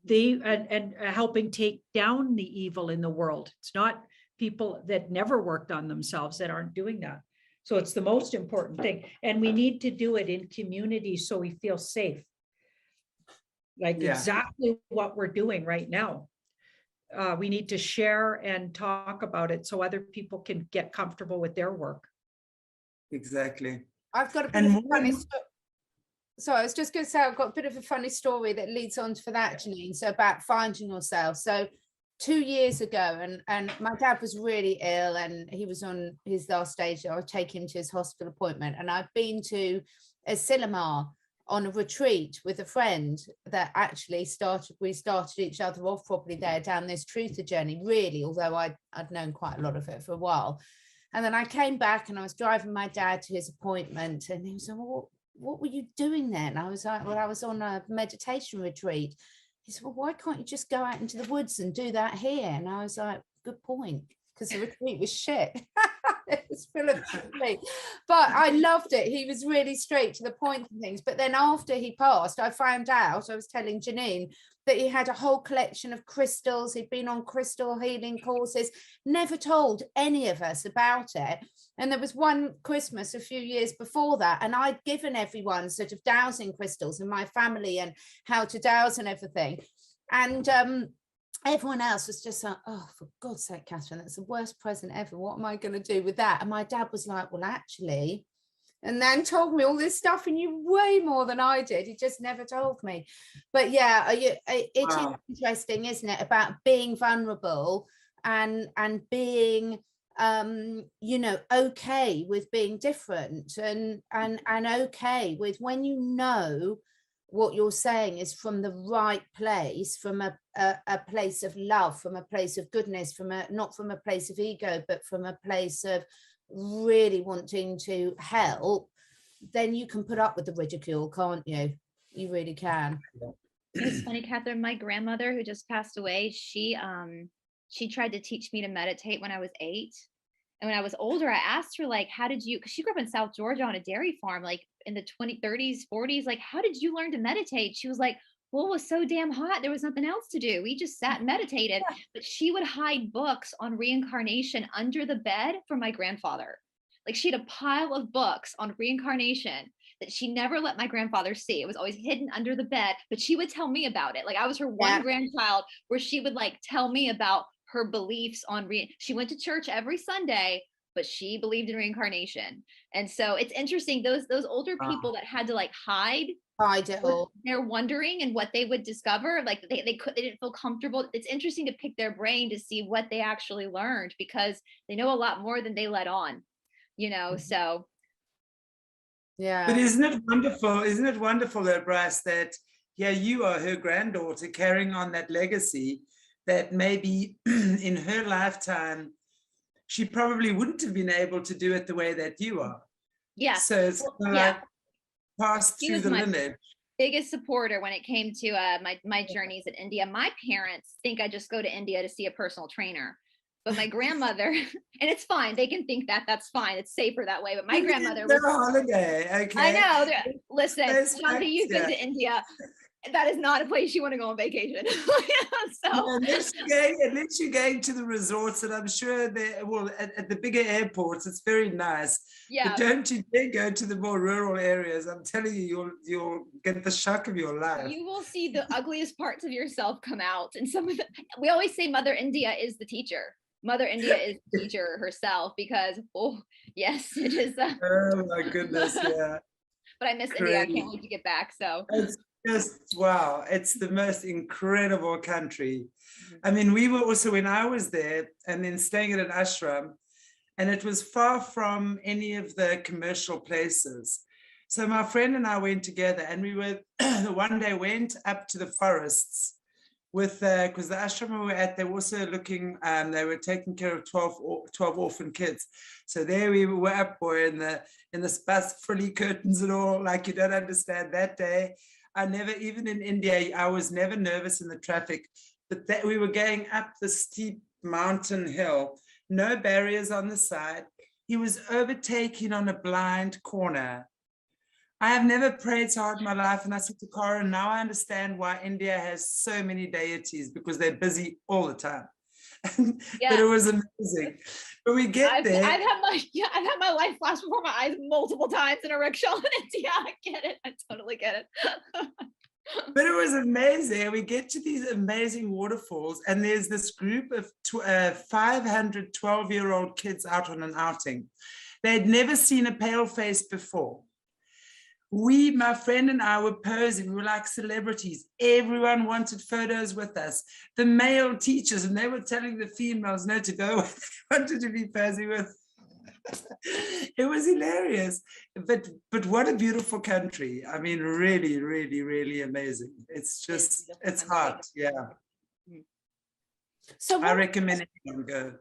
They and helping take down the evil in the world. It's not people that never worked on themselves that aren't doing that. So it's the most important thing. And we need to do it in community so we feel safe. Like exactly what we're doing right now. We need to share and talk about it so other people can get comfortable with their work. Exactly. I've got a bit of a funny story. So I was just going to say, I've got a bit of a funny story that leads on for that, Janine. So about finding yourself. So 2 years ago, and my dad was really ill and he was on his last stage. I would take him to his hospital appointment, and I've been to a cinema on a retreat with a friend that actually we started each other off properly there down this truth journey, really, although I'd known quite a lot of it for a while. And then I came back and I was driving my dad to his appointment, and he was like, well, what were you doing then? I was like, well, I was on a meditation retreat. He said, well, why can't you just go out into the woods and do that here? And I was like, good point, because the retreat was shit. It's full of complete. But I loved it. He was really straight to the point and things. But then after he passed, I found out, I was telling Janine, that he had a whole collection of crystals. He'd been on crystal healing courses, never told any of us about it. And there was one Christmas a few years before that, and I'd given everyone sort of dowsing crystals in my family and how to dowse and everything. And everyone else was just like, oh, for God's sake, Catherine, that's the worst present ever. What am I going to do with that? And my dad was like, well, actually, and then told me all this stuff, and you way more than I did. He just never told me. But yeah, it Wow. is interesting, isn't it, about being vulnerable and being you know, okay with being different, and okay with when you know what you're saying is from the right place, from a place of love, from a place of goodness, from a not from a place of ego, but from a place of really wanting to help, then you can put up with the ridicule, can't you? You really can. It's funny, Catherine, my grandmother who just passed away, she tried to teach me to meditate when I was 8. And when I was older, I asked her, like, how did you, because she grew up in South Georgia on a dairy farm, like in the 30s, 40s, like, how did you learn to meditate? She was like, well, it was so damn hot. There was nothing else to do. We just sat and meditated. But she would hide books on reincarnation under the bed for my grandfather. Like, she had a pile of books on reincarnation that she never let my grandfather see. It was always hidden under the bed, but she would tell me about it. Like, I was her one grandchild where she would like tell me about her beliefs on she went to church every Sunday, but she believed in reincarnation. And so it's interesting, those older people that had to like hide it all. They're wondering and what they would discover, like they didn't feel comfortable. It's interesting to pick their brain to see what they actually learned, because they know a lot more than they let on, you know. So yeah. But isn't it wonderful though, Bryce, that yeah, you are her granddaughter carrying on that legacy that maybe in her lifetime she probably wouldn't have been able to do it the way that you are. Yeah. So it's like passed through the lineage. Biggest supporter when it came to my journeys in India. My parents think I just go to India to see a personal trainer, but my grandmother, and it's fine, they can think that, that's fine, it's safer that way. But my grandmother was holiday. Okay, I know. Listen, Shanti, you've been to India. That is not a place you want to go on vacation. So unless you're going to the resorts, and I'm sure at the bigger airports, it's very nice. Yeah. But don't you dare go to the more rural areas. I'm telling you, you'll get the shock of your life. You will see the ugliest parts of yourself come out. And we always say Mother India is the teacher. Mother India is the teacher herself, because yes, it is. Oh my goodness, yeah. But I miss India. I can't wait to get back. So it's just wow, it's the most incredible country. I mean, we were also, when I was there and then staying at an ashram, and it was far from any of the commercial places. So my friend and I went together, and we were one day went up to the forests with because the ashram we were at, they were also looking, they were taking care of 12 orphan kids. So there we were up, boy, in this bus, frilly curtains and all, like you don't understand. That day I never, even in India, I was never nervous in the traffic, but that we were going up the steep mountain hill, no barriers on the side. He was overtaking on a blind corner. I have never prayed so hard in my life. And I said to Corin, now I understand why India has so many deities, because they're busy all the time. But it was amazing. But we get there. I've had my life flash before my eyes multiple times in a rickshaw in India. I get it. I totally get it. But it was amazing. We get to these amazing waterfalls, and there's this group of 500 12-year-old kids out on an outing. They'd never seen a pale face before. My friend and I were posing. We were like celebrities. Everyone wanted photos with us. The male teachers, and they were telling the females no to go. They wanted to be posing with. It was hilarious. But what a beautiful country. I mean, really, really, really amazing. It's just, it's hot. Yeah. So I recommend anyone go.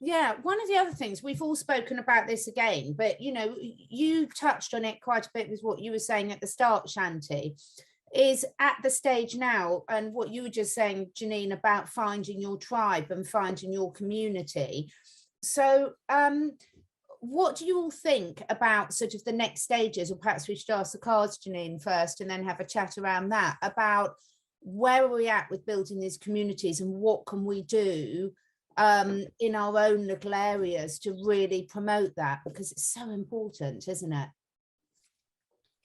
Yeah, one of the other things, we've all spoken about this again, but you know, you touched on it quite a bit with what you were saying at the start, Shanti, is at the stage now, and what you were just saying, Janine, about finding your tribe and finding your community. So what do you all think about sort of the next stages? Or perhaps we should ask the cards, Janine, first, and then have a chat around that, about where are we at with building these communities and what can we do in our own little areas to really promote that, because it's so important, isn't it?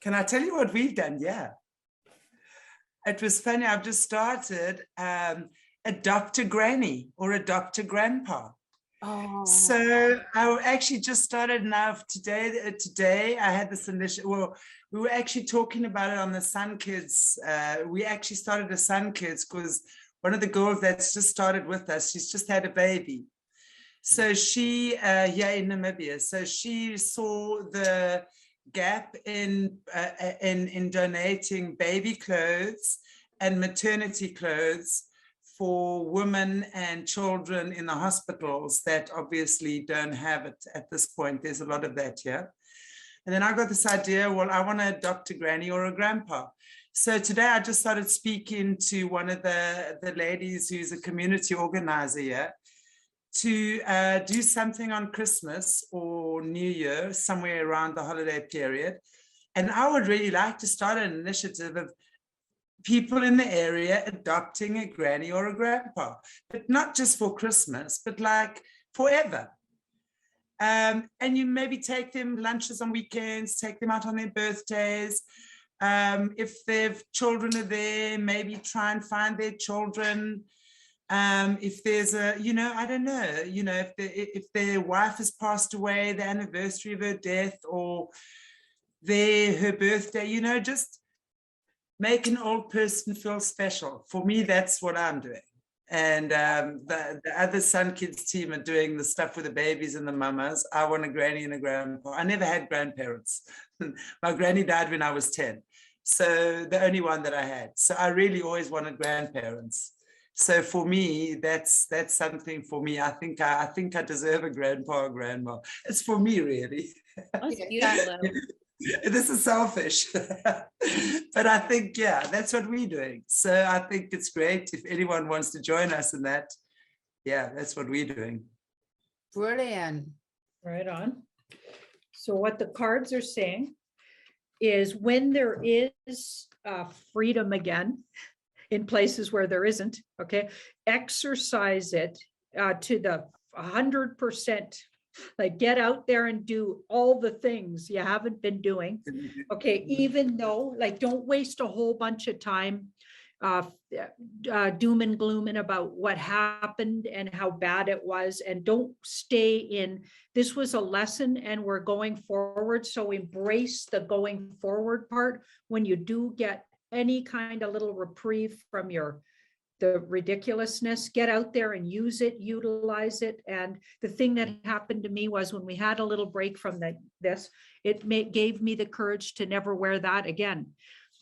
Can I tell you what we've done? Yeah. It was funny. I've just started Adopt a Granny or Adopt a Grandpa. Oh. So I actually just started now today. Today I had this initiative. Well, we were actually talking about it on the Sun Kids. We actually started the Sun Kids because one of the girls that's just started with us, she's just had a baby. So she, here in Namibia, so she saw the gap in donating baby clothes and maternity clothes for women and children in the hospitals that obviously don't have it at this point. There's a lot of that here. And then I got this idea, well, I want to adopt a granny or a grandpa. So today I just started speaking to one of the ladies who's a community organizer here to do something on Christmas or New Year, somewhere around the holiday period. And I would really like to start an initiative of people in the area adopting a granny or a grandpa, but not just for Christmas, but like forever. And you maybe take them lunches on weekends, take them out on their birthdays. If their children are there, maybe try and find their children. If there's a, I don't know, if their wife has passed away, the anniversary of her death or her birthday, just make an old person feel special. For me, that's what I'm doing. And the other Sun Kids team are doing the stuff with the babies and the mamas. I want a granny and a grandpa. I never had grandparents. My granny died when I was 10. So the only one that I had. So I really always wanted grandparents. So for me, that's something for me. I think I deserve a grandpa or grandma. It's for me, really. That's beautiful. This is selfish, but I think, yeah, that's what we're doing. So I think it's great if anyone wants to join us in that. Yeah, that's what we're doing. Brilliant. Right on. So what the cards are saying is when there is freedom again in places where there isn't, okay, exercise it to the 100%. Like get out there and do all the things you haven't been doing. Okay, even though, like, don't waste a whole bunch of time doom and glooming about what happened and how bad it was, and don't stay in, this was a lesson and we're going forward. So embrace the going forward part when you do get any kind of little reprieve from the ridiculousness. Get out there and use it, utilize it. And the thing that happened to me was when we had a little break from this, it gave me the courage to never wear that again.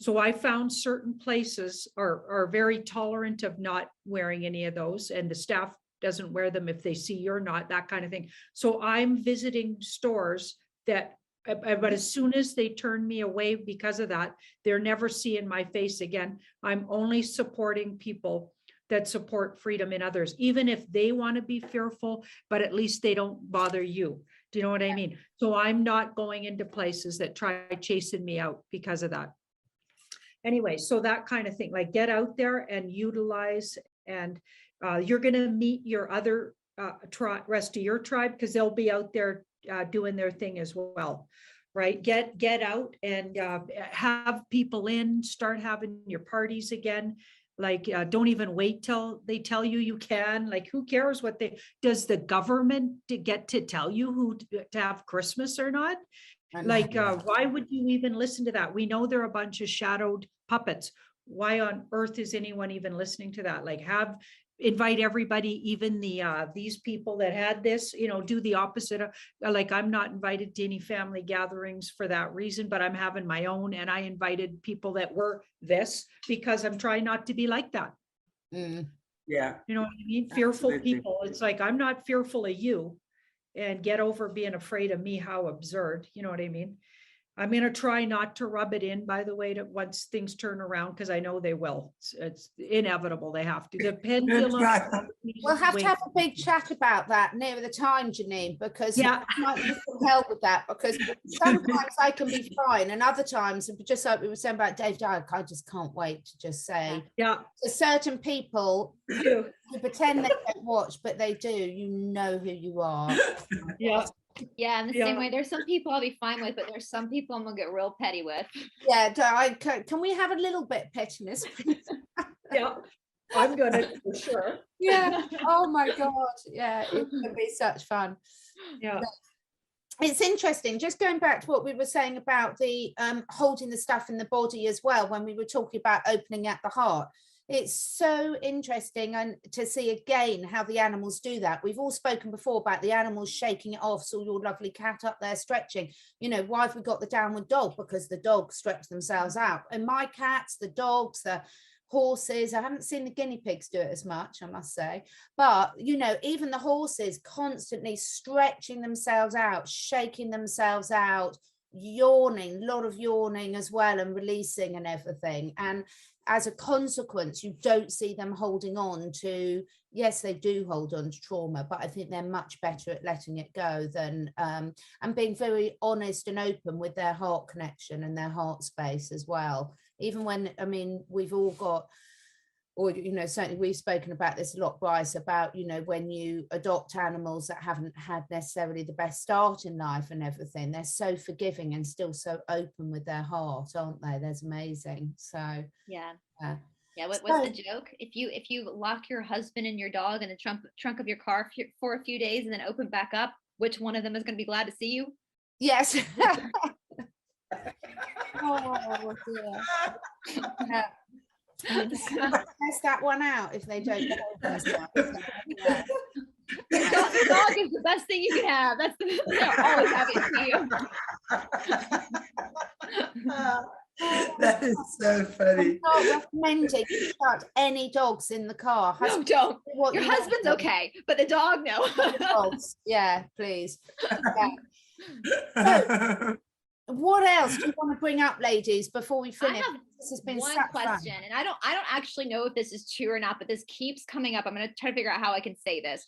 So I found certain places are very tolerant of not wearing any of those, and the staff doesn't wear them if they see you're not, that kind of thing. So I'm visiting stores that, but as soon as they turn me away because of that, they're never seeing my face again. I'm only supporting people that support freedom in others, even if they want to be fearful, but at least they don't bother you. Do you know what I mean? So I'm not going into places that try chasing me out because of that. Anyway, so that kind of thing, like get out there and utilize, and you're going to meet your other rest of your tribe, because they'll be out there doing their thing as well, right? Get out and have people in, start having your parties again. Like, don't even wait till they tell you can. Like, who cares what does the government get to tell you who to have Christmas or not? Like, why would you even listen to that? We know they're a bunch of shadowed puppets. Why on earth is anyone even listening to that? Like, invite everybody, even these people that had this, do the opposite of, like, I'm not invited to any family gatherings for that reason, but I'm having my own, and I invited people that were this because I'm trying not to be like that. Yeah. You know what I mean? Fearful people. It's like, I'm not fearful of you, and get over being afraid of me. How absurd. You know what I mean? I'm going to try not to rub it in, by the way, to once things turn around, because I know they will. It's inevitable. They have to. The pendulum. We'll have to have a big chat about that nearer the time, Janine, because Yeah. I might need some help with that, because sometimes I can be fine, and other times, just like we were saying about Dave Dyack, I just can't wait to just say Yeah. to certain people who pretend they don't watch, but they do, you know who you are. Yeah. Yeah, in the same way, there's some people I'll be fine with, but there's some people I'm gonna get real petty with. Yeah, can we have a little bit pettiness, please? Yeah, I'm gonna for sure. Yeah. Oh my God. Yeah, it can be such fun. Yeah. It's interesting, just going back to what we were saying about the holding the stuff in the body as well, when we were talking about opening at the heart. It's so interesting and to see again how the animals do that. We've all spoken before about the animals shaking it off. So your lovely cat up there stretching, you know, why have we got the downward dog? Because the dogs stretch themselves out. And my cats, the dogs, the horses, I haven't seen the guinea pigs do it as much, I must say, but you know, even the horses constantly stretching themselves out, shaking themselves out, yawning, a lot of yawning as well, and releasing and everything. And as a consequence, you don't see them holding on to, yes, they do hold on to trauma, but I think they're much better at letting it go than and being very honest and open with their heart connection and their heart space as well. Even when, I mean, we've all got, or, you know, certainly we've spoken about this a lot, Bryce, about, you know, when you adopt animals that haven't had necessarily the best start in life and everything, they're so forgiving and still so open with their heart, aren't they? That's amazing. So Yeah. yeah. What's the joke? If you lock your husband and your dog in the trunk of your car for a few days and then open back up, which one of them is going to be glad to see you? Yes. Oh dear. Yeah. Test that one out if they don't behave themselves. Yeah. The dog is the best thing you can have. That's they're always happy to see you. That is so funny. I'm not recommending you start any dogs in the car. No, don't. What Your you husband's want. okay, but the dog, no. Dogs. Yeah, please. Yeah. So, what else do you want to bring up, ladies, before we finish? I have This has been one such question, fun. and I don't actually know if this is true or not, but this keeps coming up. I'm going to try to figure out how I can say this.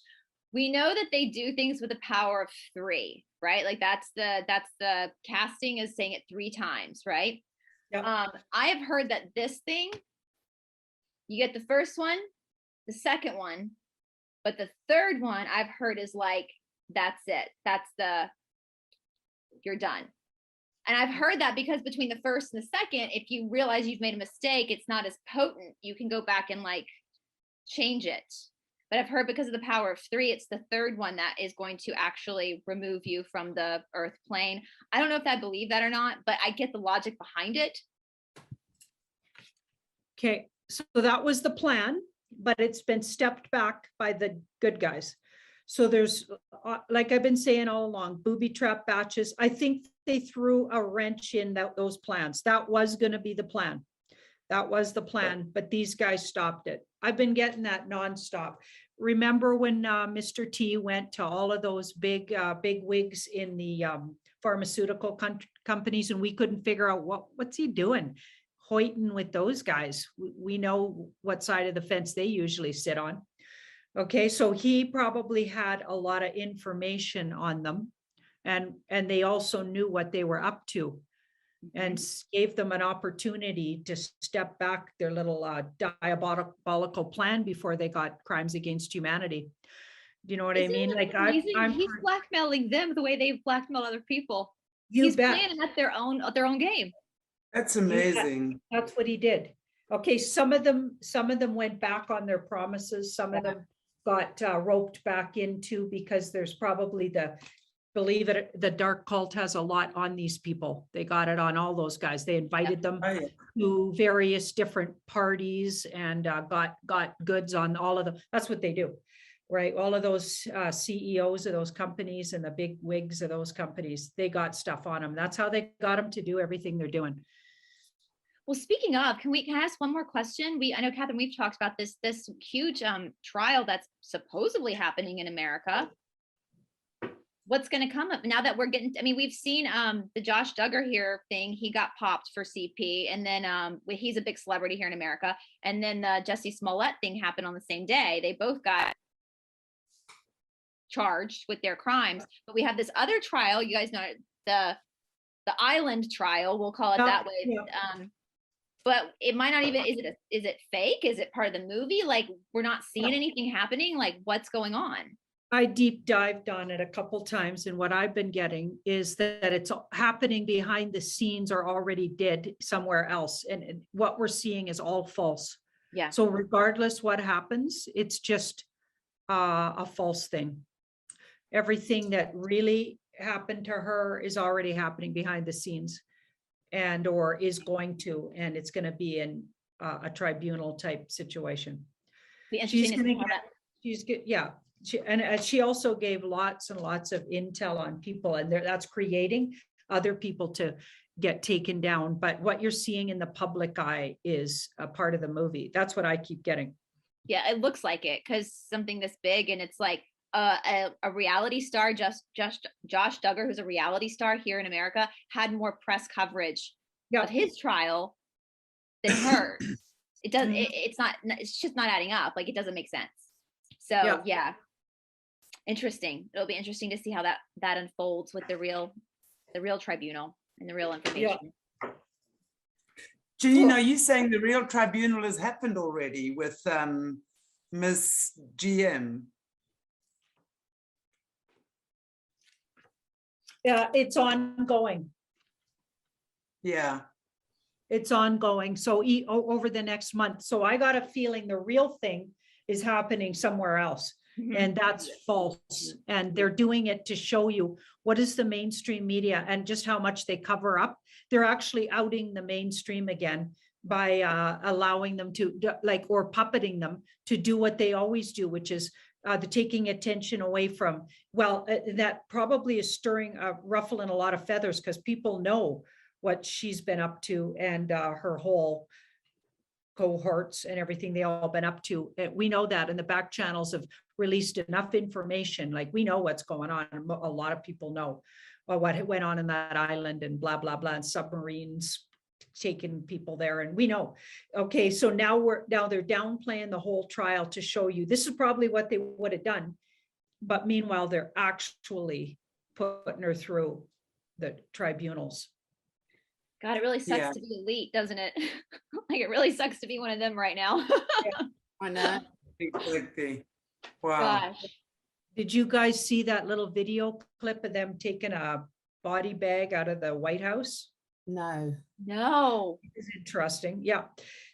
We know that they do things with a power of 3, right? Like that's the casting is saying it 3 times, right? Yeah. I have heard that this thing, you get the first one, the second one, but the third one I've heard is like, that's it. You're done. And I've heard that because between the first and the second, if you realize you've made a mistake, it's not as potent. You can go back and like change it. But I've heard because of the power of 3, it's the third one that is going to actually remove you from the earth plane. I don't know if I believe that or not, but I get the logic behind it. Okay, so that was the plan, but it's been stepped back by the good guys. So there's, like I've been saying all along, booby trap batches. I think they threw a wrench in those plans. That was going to be the plan. That was the plan, but these guys stopped it. I've been getting that nonstop. Remember when Mr. T went to all of those big wigs in the pharmaceutical companies, and we couldn't figure out what's he doing, hoiting with those guys. We know what side of the fence they usually sit on. Okay, so he probably had a lot of information on them, and they also knew what they were up to, and gave them an opportunity to step back their little diabolical plan before they got crimes against humanity. Do you know what I mean? Like he's blackmailing them the way they've blackmailed other people. He's playing at their own game. That's amazing. That's what he did. Okay, some of them went back on their promises. Some of them got roped back into, because there's probably the dark cult has a lot on these people. They got it on all those guys. They invited them to various different parties and got goods on all of them. That's what they do, right? All of those CEOs of those companies and the big wigs of those companies, they got stuff on them. That's how they got them to do everything they're doing. Well, speaking of, can I ask one more question? I know, Catherine, we've talked about this huge trial that's supposedly happening in America. what's going to come up now that we're getting, I mean, we've seen the Josh Duggar here thing. He got popped for CP, and then he's a big celebrity here in America. And then the Jussie Smollett thing happened on the same day. They both got charged with their crimes. But we have this other trial. You guys know the island trial, we'll call it that way. Yeah. But it might not even, is it fake? Is it part of the movie? Like, we're not seeing anything happening. Like, what's going on? I deep dived on it a couple times, and what I've been getting is that it's happening behind the scenes or already did somewhere else. And what we're seeing is all false. Yeah. So regardless what happens, it's just a false thing. Everything that really happened to her is already happening behind the scenes, and or is going to, and it's going to be in a tribunal type situation. Be interesting to see how that. She's good. Yeah. She also gave lots and lots of intel on people, and that's creating other people to get taken down. But what you're seeing in the public eye is a part of the movie. That's what I keep getting. Yeah, it looks like it, because something this big, and it's like a reality star, just Josh Duggar, who's a reality star here in America, had more press coverage of his trial than hers. It doesn't. It's just not adding up. Like, it doesn't make sense. So yeah. Interesting. It'll be interesting to see how that unfolds with the real tribunal and the real information. Yeah. Janine, are you saying the real tribunal has happened already with Ms. GM? Yeah, it's ongoing. Yeah. It's ongoing. So over the next month. So I got a feeling the real thing is happening somewhere else. And that's false. And they're doing it to show you what is the mainstream media and just how much they cover up. They're actually outing the mainstream again by allowing them to or puppeting them to do what they always do, which is the taking attention away from, that probably is ruffling a lot of feathers, because people know what she's been up to, and her whole cohorts and everything they all been up to. We know that, and the back channels have released enough information. Like, we know what's going on. A lot of people know what went on in that island, and blah, blah, blah, and submarines taking people there. And we know. Okay, so now they're downplaying the whole trial to show you this is probably what they would have done. But meanwhile, they're actually putting her through the tribunals. God, it really sucks to be elite, doesn't it? Like, it really sucks to be one of them right now. I know. Exactly. Wow. Gosh. Did you guys see that little video clip of them taking a body bag out of the White House? No. It's interesting. Yeah.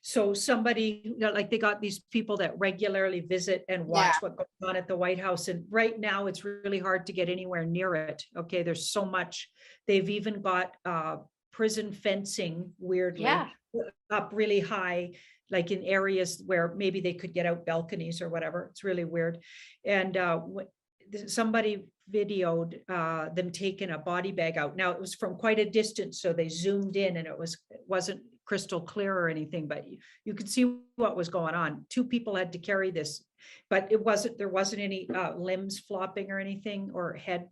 So somebody, they got these people that regularly visit and watch what goes on at the White House. And right now it's really hard to get anywhere near it. Okay. There's so much. They've even got prison fencing, weirdly, up really high, like in areas where maybe they could get out balconies or whatever. It's really weird. And somebody videoed them taking a body bag out. Now, it was from quite a distance, so they zoomed in, and it wasn't crystal clear or anything, but you could see what was going on. 2 people had to carry this, but there wasn't any limbs flopping or anything, or head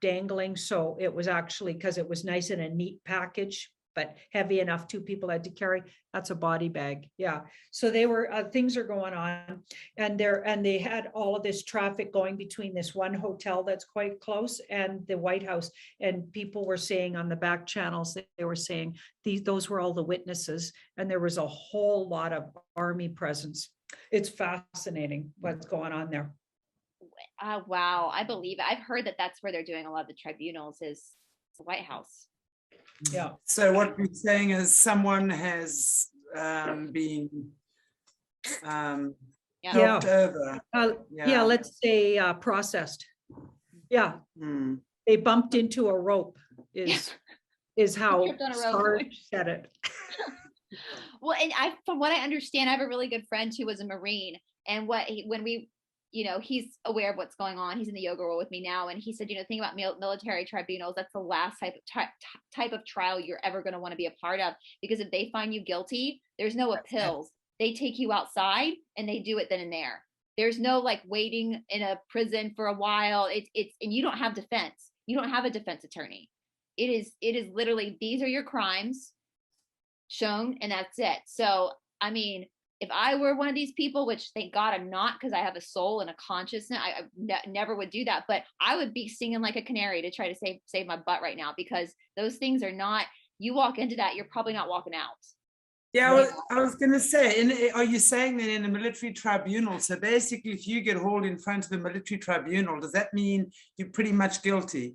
dangling. So it was actually, because it was nice in a neat package, but heavy enough 2 people had to carry. That's a body bag. Yeah. So they were things are going on, and they had all of this traffic going between this one hotel that's quite close and the White House. And people were saying on the back channels, they were saying those were all the witnesses, and there was a whole lot of army presence. It's fascinating what's going on there. Wow, I believe it. I've heard that that's where they're doing a lot of the tribunals, is the White House. Yeah. So what we're saying is someone has been knocked over. Let's say processed. Yeah. They bumped into a rope is how Sarge said it. Well, and from what I understand, I have a really good friend who was a Marine, and he's aware of what's going on. He's in the yoga role with me now. And he said, think about military tribunals. That's the last type of trial you're ever going to want to be a part of, because if they find you guilty, there's no appeals. They take you outside and they do it then and there. There's no like waiting in a prison for a while. It's and you don't have defense. You don't have a defense attorney. It is literally, these are your crimes shown, and that's it. So, I mean, if I were one of these people, which thank God I'm not, because I have a soul and a consciousness, I never would do that, but I would be singing like a canary to try to save my butt right now, because those things are not, you walk into that, you're probably not walking out. Yeah, I was going to say, are you saying that in a military tribunal, so basically if you get hauled in front of the military tribunal, does that mean you're pretty much guilty?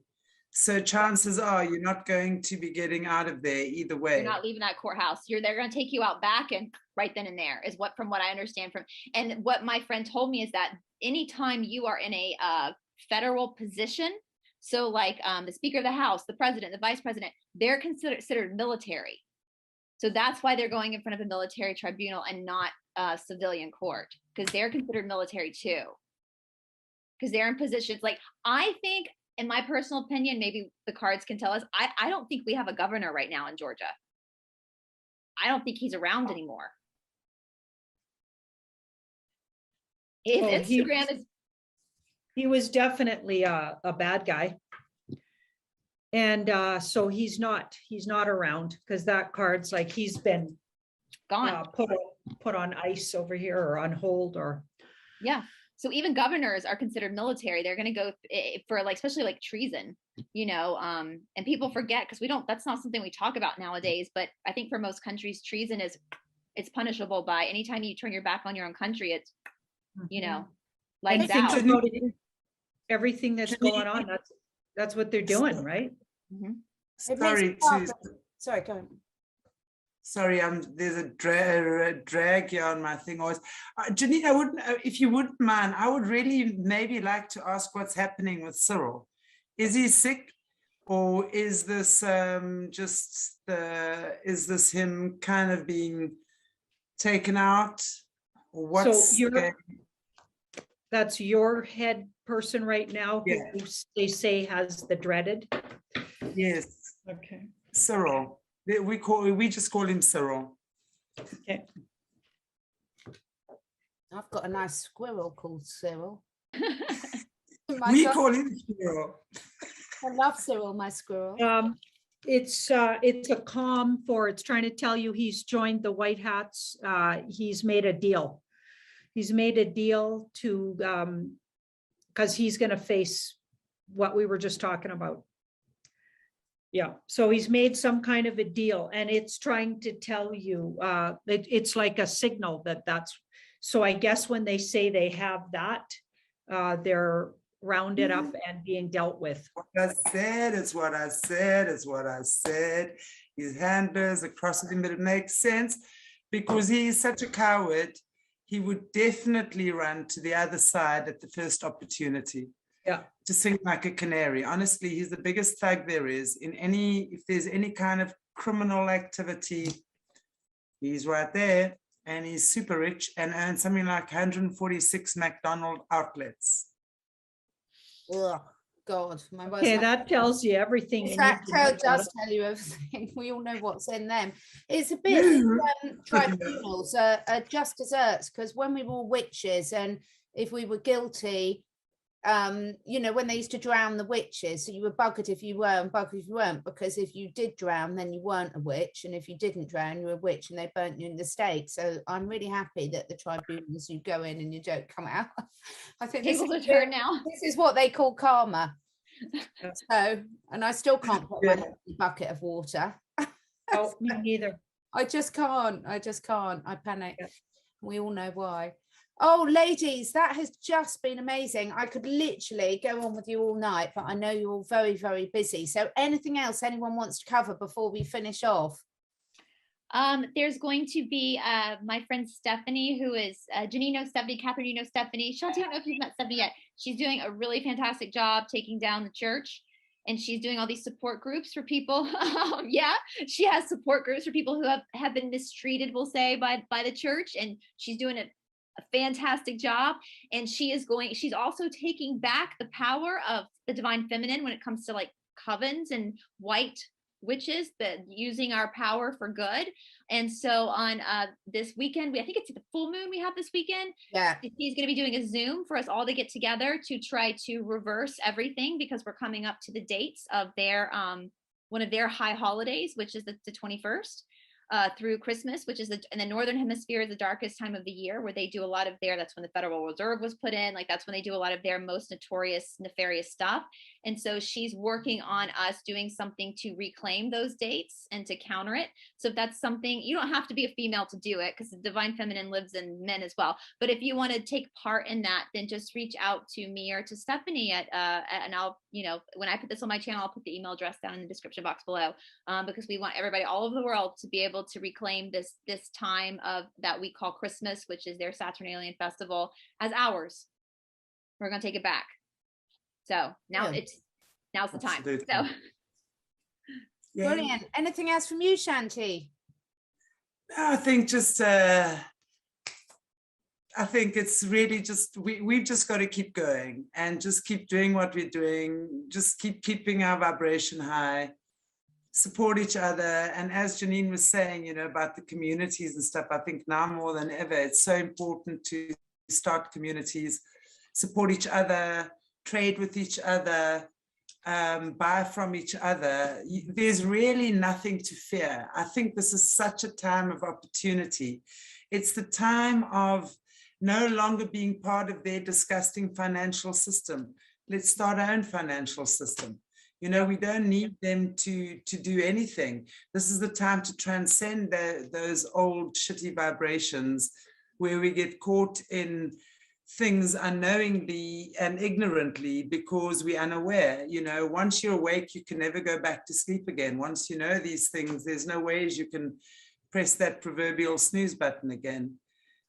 So chances are you're not going to be getting out of there either way. You're not leaving that courthouse. They're going to take you out back, and right then and there is from what I understand from, and what my friend told me is that anytime you are in a federal position, so like the Speaker of the House, the President, the Vice President, they're considered military. So that's why they're going in front of a military tribunal and not a civilian court, because they're considered military too. Because they're in positions, like, I think, in my personal opinion, maybe the cards can tell us, I don't think we have a governor right now in Georgia. I don't think he's around anymore. His Instagram is. He was definitely a bad guy. And so he's not around, because that card's like he's been Gone. Put on ice over here, or on hold, or. Yeah. So even governors are considered military. They're going to go for like, especially like treason, and people forget, because that's not something we talk about nowadays. But I think for most countries, treason it's punishable by anytime you turn your back on your own country. It's, like that. Everything that's going on, that's what they're doing, right? Mm-hmm. Sorry, sorry, go on. Sorry, there's a drag here on my thing always. Janine, I wouldn't, if you wouldn't mind, I would really maybe like to ask what's happening with Cyril. Is he sick, or is this is this him kind of being taken out? Or what's that's your head person right now, yeah, who they say has the dreaded? Yes. Okay. Cyril. We just call him Cyril. Okay. I've got a nice squirrel called Cyril. We call him Cyril. I love Cyril, my squirrel. It's a calm for, it's trying to tell you he's joined the White Hats. He's made a deal. He's made a deal to, because he's going to face what we were just talking about. Yeah, so he's made some kind of a deal, and it's trying to tell you, it's like a signal that's, so I guess when they say they have that, they're rounded up and being dealt with. What I said is what I said is what I said. His handlers across the middle, it makes sense, because he is such a coward. He would definitely run to the other side at the first opportunity. Yeah. To sing like a canary. Honestly, he's the biggest thug there is. If there's any kind of criminal activity, he's right there, and he's super rich and earns something like 146 McDonald's outlets. Oh God, my voice. Okay, that tells you everything. That does tell you everything. We all know what's in them. It's a bit tribunals are just desserts, because when we were witches, and if we were guilty, when they used to drown the witches, so you were buggered if you were and buggered if you weren't, because if you did drown, then you weren't a witch, and if you didn't drown, you were a witch, and they burnt you in the stake. So I'm really happy that the tribunals, you go in and you don't come out. I think tables are turned now. This is what they call karma. So, and I still can't put my head in a bucket of water. Oh, me neither. I just can't. I panic. Yeah. We all know why. Oh, ladies, that has just been amazing. I could literally go on with you all night, but I know you're all very, very busy. So anything else anyone wants to cover before we finish off? There's going to be my friend Stephanie, who is Janine knows Stephanie, Catherine, you know Stephanie. Shanti, I don't know if you've met Stephanie yet. She's doing a really fantastic job taking down the church, and she's doing all these support groups for people. Yeah, she has support groups for people who have been mistreated, we'll say, by the church, and she's doing a fantastic job. And she's also taking back the power of the divine feminine when it comes to like covens and white witches, that using our power for good. And so on this weekend, I think it's the full moon we have this weekend. Yeah. He's going to be doing a Zoom for us all to get together to try to reverse everything, because we're coming up to the dates of their one of their high holidays, which is the 21st. Through Christmas, which is in the Northern Hemisphere, is the darkest time of the year, where they do a lot of that's when the Federal Reserve was put in, like that's when they do a lot of their most notorious, nefarious stuff. And so she's working on us doing something to reclaim those dates and to counter it. So if that's something, you don't have to be a female to do it, because the divine feminine lives in men as well. But if you want to take part in that, then just reach out to me or to Stephanie and I'll, when I put this on my channel, I'll put the email address down in the description box below, because we want everybody all over the world to be able to reclaim this time of that we call Christmas, which is their Saturnalian festival, as ours. We're going to take it back. So now now's the time. Absolutely. So Brilliant. Anything else from you, Shanti? I think just I think it's really just we've just got to keep going and just keep doing what we're doing, just keeping our vibration high, support each other. And as Janine was saying, about the communities and stuff, I think now more than ever it's so important to start communities, support each other, trade with each other, buy from each other. There's really nothing to fear. I think this is such a time of opportunity. It's the time of no longer being part of their disgusting financial system. Let's start our own financial system. We don't need them to do anything. This is the time to transcend those old shitty vibrations where we get caught in things unknowingly and ignorantly because we're unaware. Once you're awake, you can never go back to sleep again. Once you know these things, there's no ways you can press that proverbial snooze button again.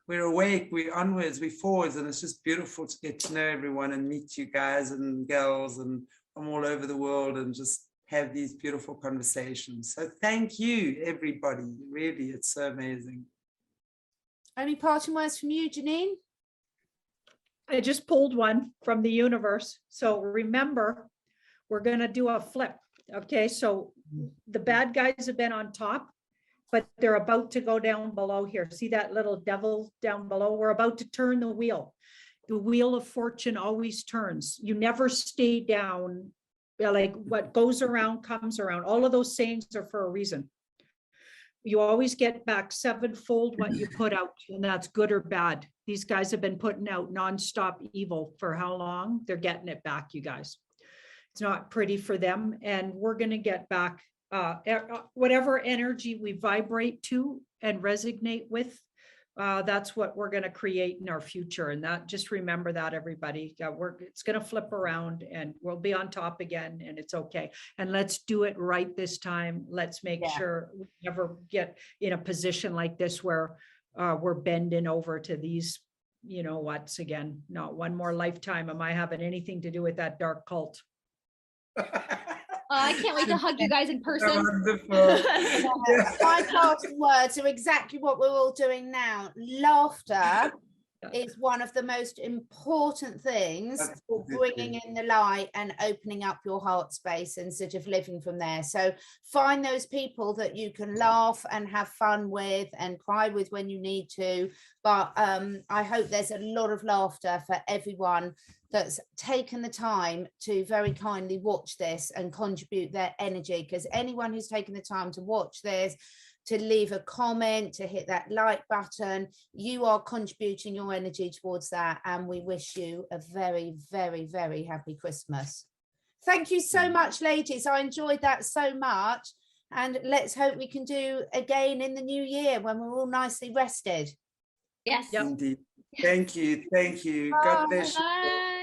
We're awake, we're onwards, we're forwards, and it's just beautiful to get to know everyone and meet you guys and girls and from all over the world and just have these beautiful conversations. So thank you, everybody. Really, it's so amazing. Any parting words from you, Janine? I just pulled one from the universe. So remember, we're going to do a flip. Okay, so the bad guys have been on top, but they're about to go down below here. See that little devil down below? We're about to turn the wheel. The wheel of fortune always turns. You never stay down. Like what goes around comes around. All of those sayings are for a reason. You always get back sevenfold what you put out, and that's good or bad. These guys have been putting out nonstop evil for how long? They're getting it back, you guys. It's not pretty for them, and we're going to get back whatever energy we vibrate to and resonate with. That's what we're going to create in our future. And that, just remember that, everybody. It's going to flip around and we'll be on top again, and it's okay. And let's do it right this time. Let's make sure we never get in a position like this where we're bending over to these, what's again, not one more lifetime am I having anything to do with that dark cult. I can't wait to hug you guys in person. Wonderful. My parting words are exactly what we're all doing now. Laughter is one of the most important things for bringing in the light and opening up your heart space and sort of living from there. So find those people that you can laugh and have fun with and cry with when you need to. But I hope there's a lot of laughter for everyone that's taken the time to very kindly watch this and contribute their energy, because anyone who's taken the time to watch this, to leave a comment, to hit that like button, you are contributing your energy towards that, and we wish you a very, very, very happy Christmas. Thank you so much, ladies. I enjoyed that so much, and let's hope we can do again in the new year when we're all nicely rested. Yes. Indeed. Thank you. God bless you. Bye.